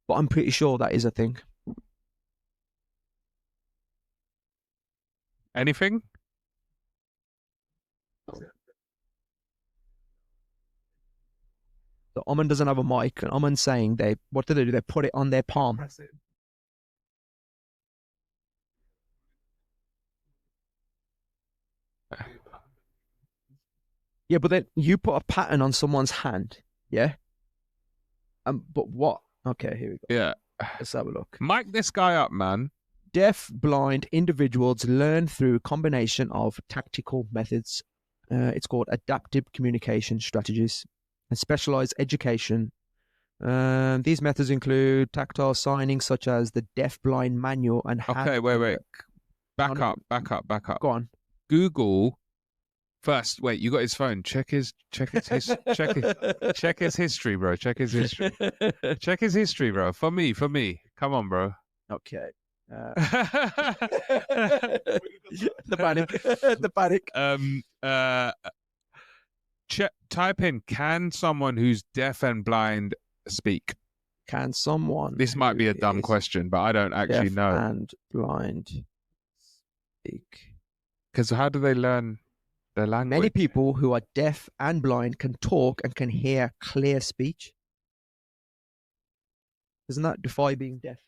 A: But I'm pretty sure that is a thing.
B: Anything?
A: So Oman doesn't have a mic, and Oman's saying what do? They put it on their palm. That's it. Yeah, but then you put a pattern on someone's hand, yeah? But what? Okay, here we go.
B: Yeah.
A: Let's have a look.
B: Mic this guy up, man.
A: Deaf, blind individuals learn through combination of tactical methods. It's called adaptive communication strategies and specialized education. These methods include tactile signing, such as the deaf-blind manual and hand.
B: Okay, wait. Back up.
A: Go on.
B: Google. First, wait, you got his phone. Check his history, bro. Check his history. Check his history, bro. For me. Come on, bro.
A: Okay. The panic.
B: Type in, can someone who's deaf and blind speak?
A: Can someone?
B: This might be a dumb question, but I don't actually know.
A: Deaf and blind speak.
B: Because how do they learn their language?
A: Many people who are deaf and blind can talk and can hear clear speech. Doesn't that defy being deaf?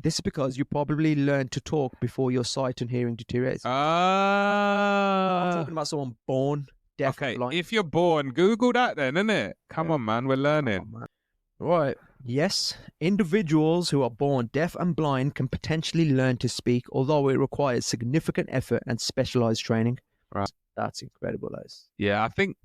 A: This is because you probably learned to talk before your sight and hearing deteriorates. I'm talking about someone born deaf and blind.
B: If you're born, Google that then, innit? Come on, man. We're learning.
A: Right. Yes, individuals who are born deaf and blind can potentially learn to speak, although it requires significant effort and specialized training.
B: Right.
A: That's incredible, guys.
B: Yeah, I think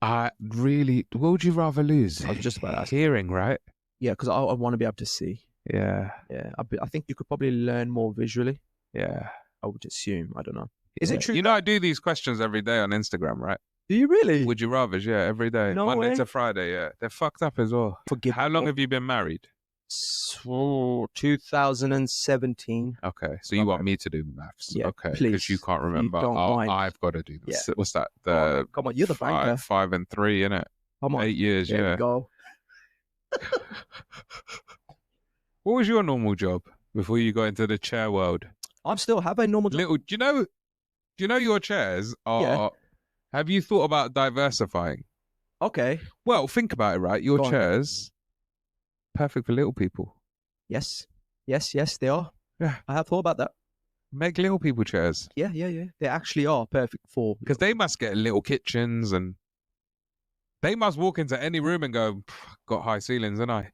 B: I really, what would you rather lose?
A: I was just about to ask.
B: Hearing, right?
A: Yeah, because I want to be able to see.
B: Yeah.
A: Yeah, I think you could probably learn more visually.
B: Yeah.
A: I would assume. I don't know. Is it true?
B: You know, I do these questions every day on Instagram, right?
A: Do you really?
B: Would you rather? Yeah, every day.
A: No
B: Monday
A: way.
B: to Friday, yeah. They're fucked up as well.
A: Forgive
B: How
A: me.
B: long have you been married?
A: 2017.
B: Okay, so you want me to do maths?
A: Yeah,
B: okay,
A: please.
B: because you can't remember.
A: don't mind.
B: I've got to do this.
A: Yeah.
B: What's that?
A: Come on, you're the banker.
B: 5 and 3, innit?
A: Come on.
B: 8 years,
A: There
B: yeah.
A: we go.
B: What was your normal job before you got into the chair world?
A: I'm still have a normal job.
B: Do you know your chairs are?
A: Yeah.
B: Have you thought about diversifying?
A: Okay.
B: Well, think about it, right? Your
A: Go on.
B: chairs, perfect for little people.
A: Yes, they are.
B: Yeah.
A: I have thought about that.
B: Make little people chairs.
A: Yeah. They actually are perfect for...
B: Because they must get little kitchens and they must walk into any room and go, got high ceilings, ain't I?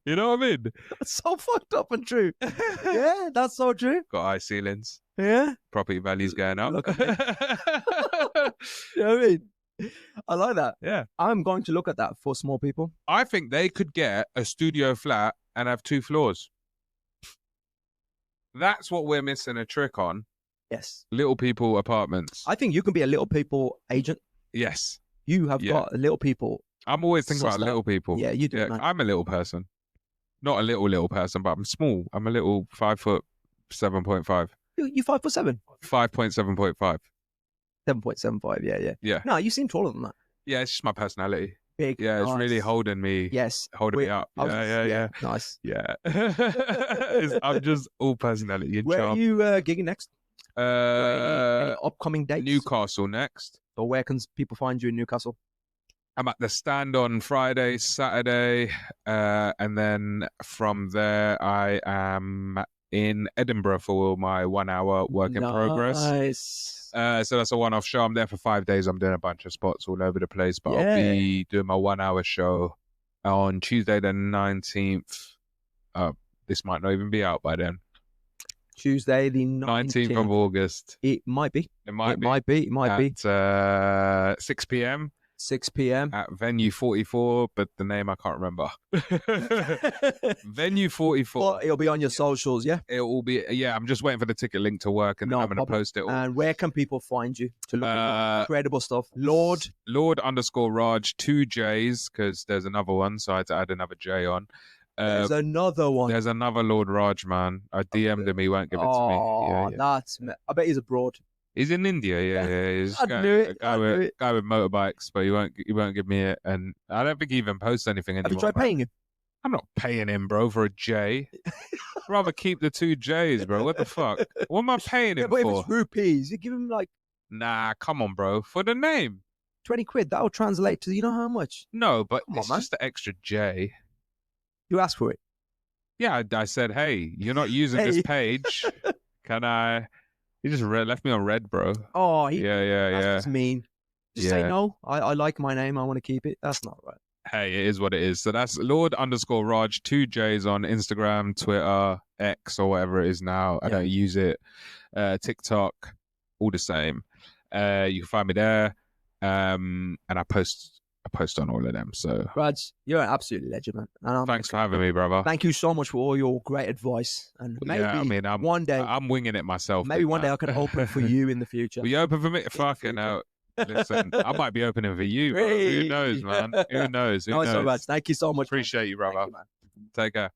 B: You know what I mean?
A: That's so fucked up and true. Yeah, that's so true.
B: Got high ceilings.
A: Yeah.
B: Property values going up.
A: Look at me. You know what I mean? I like that.
B: Yeah.
A: I'm going to look at that for small people.
B: I think they could get a studio flat and have 2 floors. That's what we're missing a trick on.
A: Yes.
B: Little people apartments.
A: I think you can be a little people agent.
B: Yes.
A: You have got a little people.
B: I'm always thinking about little people.
A: Yeah, you do.
B: Yeah,
A: Man.
B: I'm a little person. Not a little person, but I'm small. I'm a little 5'7.5".
A: You 5'7".
B: 5.7.5.
A: 7.75. Yeah.
B: Yeah.
A: No, you seem taller than that.
B: Yeah, it's just my personality.
A: Big.
B: Yeah, it's
A: nice.
B: really holding me.
A: Yes.
B: Holding me up. Yeah.
A: Nice.
B: Yeah. I'm just all personality and
A: Where
B: charm.
A: are you gigging next? Any upcoming dates?
B: Newcastle next.
A: Or where can people find you in Newcastle?
B: I'm at the Stand on Friday, Saturday, and then from there I am in Edinburgh for my 1 hour work in progress.
A: Nice.
B: So that's a one-off show. I'm there for 5 days. I'm doing a bunch of spots all over the place, but I'll be doing my 1 hour show on Tuesday the 19th. This might not even be out by then.
A: Tuesday the 19th
B: of August.
A: It might be.
B: It might be. At 6 p.m.
A: 6 p.m.
B: at Venue 44, but the name I can't remember. Venue 44.
A: Well, it'll be on your socials, yeah?
B: It will be, yeah, I'm just waiting for the ticket link to work and then I'm going to post it all.
A: And where can people find you to look at incredible stuff?
B: Lord_Raj, 2 J's, because there's another one, so I had to add another J on.
A: There's another one.
B: There's another Lord Raj, man. I DM'd him, he won't give it to me.
A: Oh, that's... I bet he's abroad.
B: He's in India, yeah. He's a guy with motorbikes, but he won't give me it, and I don't think he even posts anything anymore.
A: Have you tried paying him?
B: I'm not paying him, bro, for a J. I'd rather keep the 2 J's, bro. What the fuck? What am I paying him
A: but
B: for?
A: If it's rupees, you give him like...
B: Nah, come on, bro. For the name.
A: 20 quid, that'll translate to, you know how much?
B: No, but it's just the extra J.
A: You asked for it?
B: Yeah, I said, hey, you're not using this page. Can I... He just left me on red, bro.
A: Oh,
B: yeah.
A: That's mean. Just say no. I like my name. I want to keep it. That's not right.
B: Hey, it is what it is. So that's Lord_Raj, 2 J's on Instagram, Twitter, X, or whatever it is now. I don't use it. TikTok, all the same. You can find me there. And I post on all of them. So,
A: Raj, you're an absolute legend, man. And
B: thanks for having me, brother.
A: Thank you so much for all your great advice. And maybe one day
B: I'm winging it myself.
A: Maybe one day I can open for you in the future.
B: Will you open for me? Fucking hell. Listen, I might be opening for you. Bro. Who knows, man? Who knows? Who knows?
A: So Raj, thank you so much.
B: Appreciate you, brother.
A: Thank you, man.
B: Take care.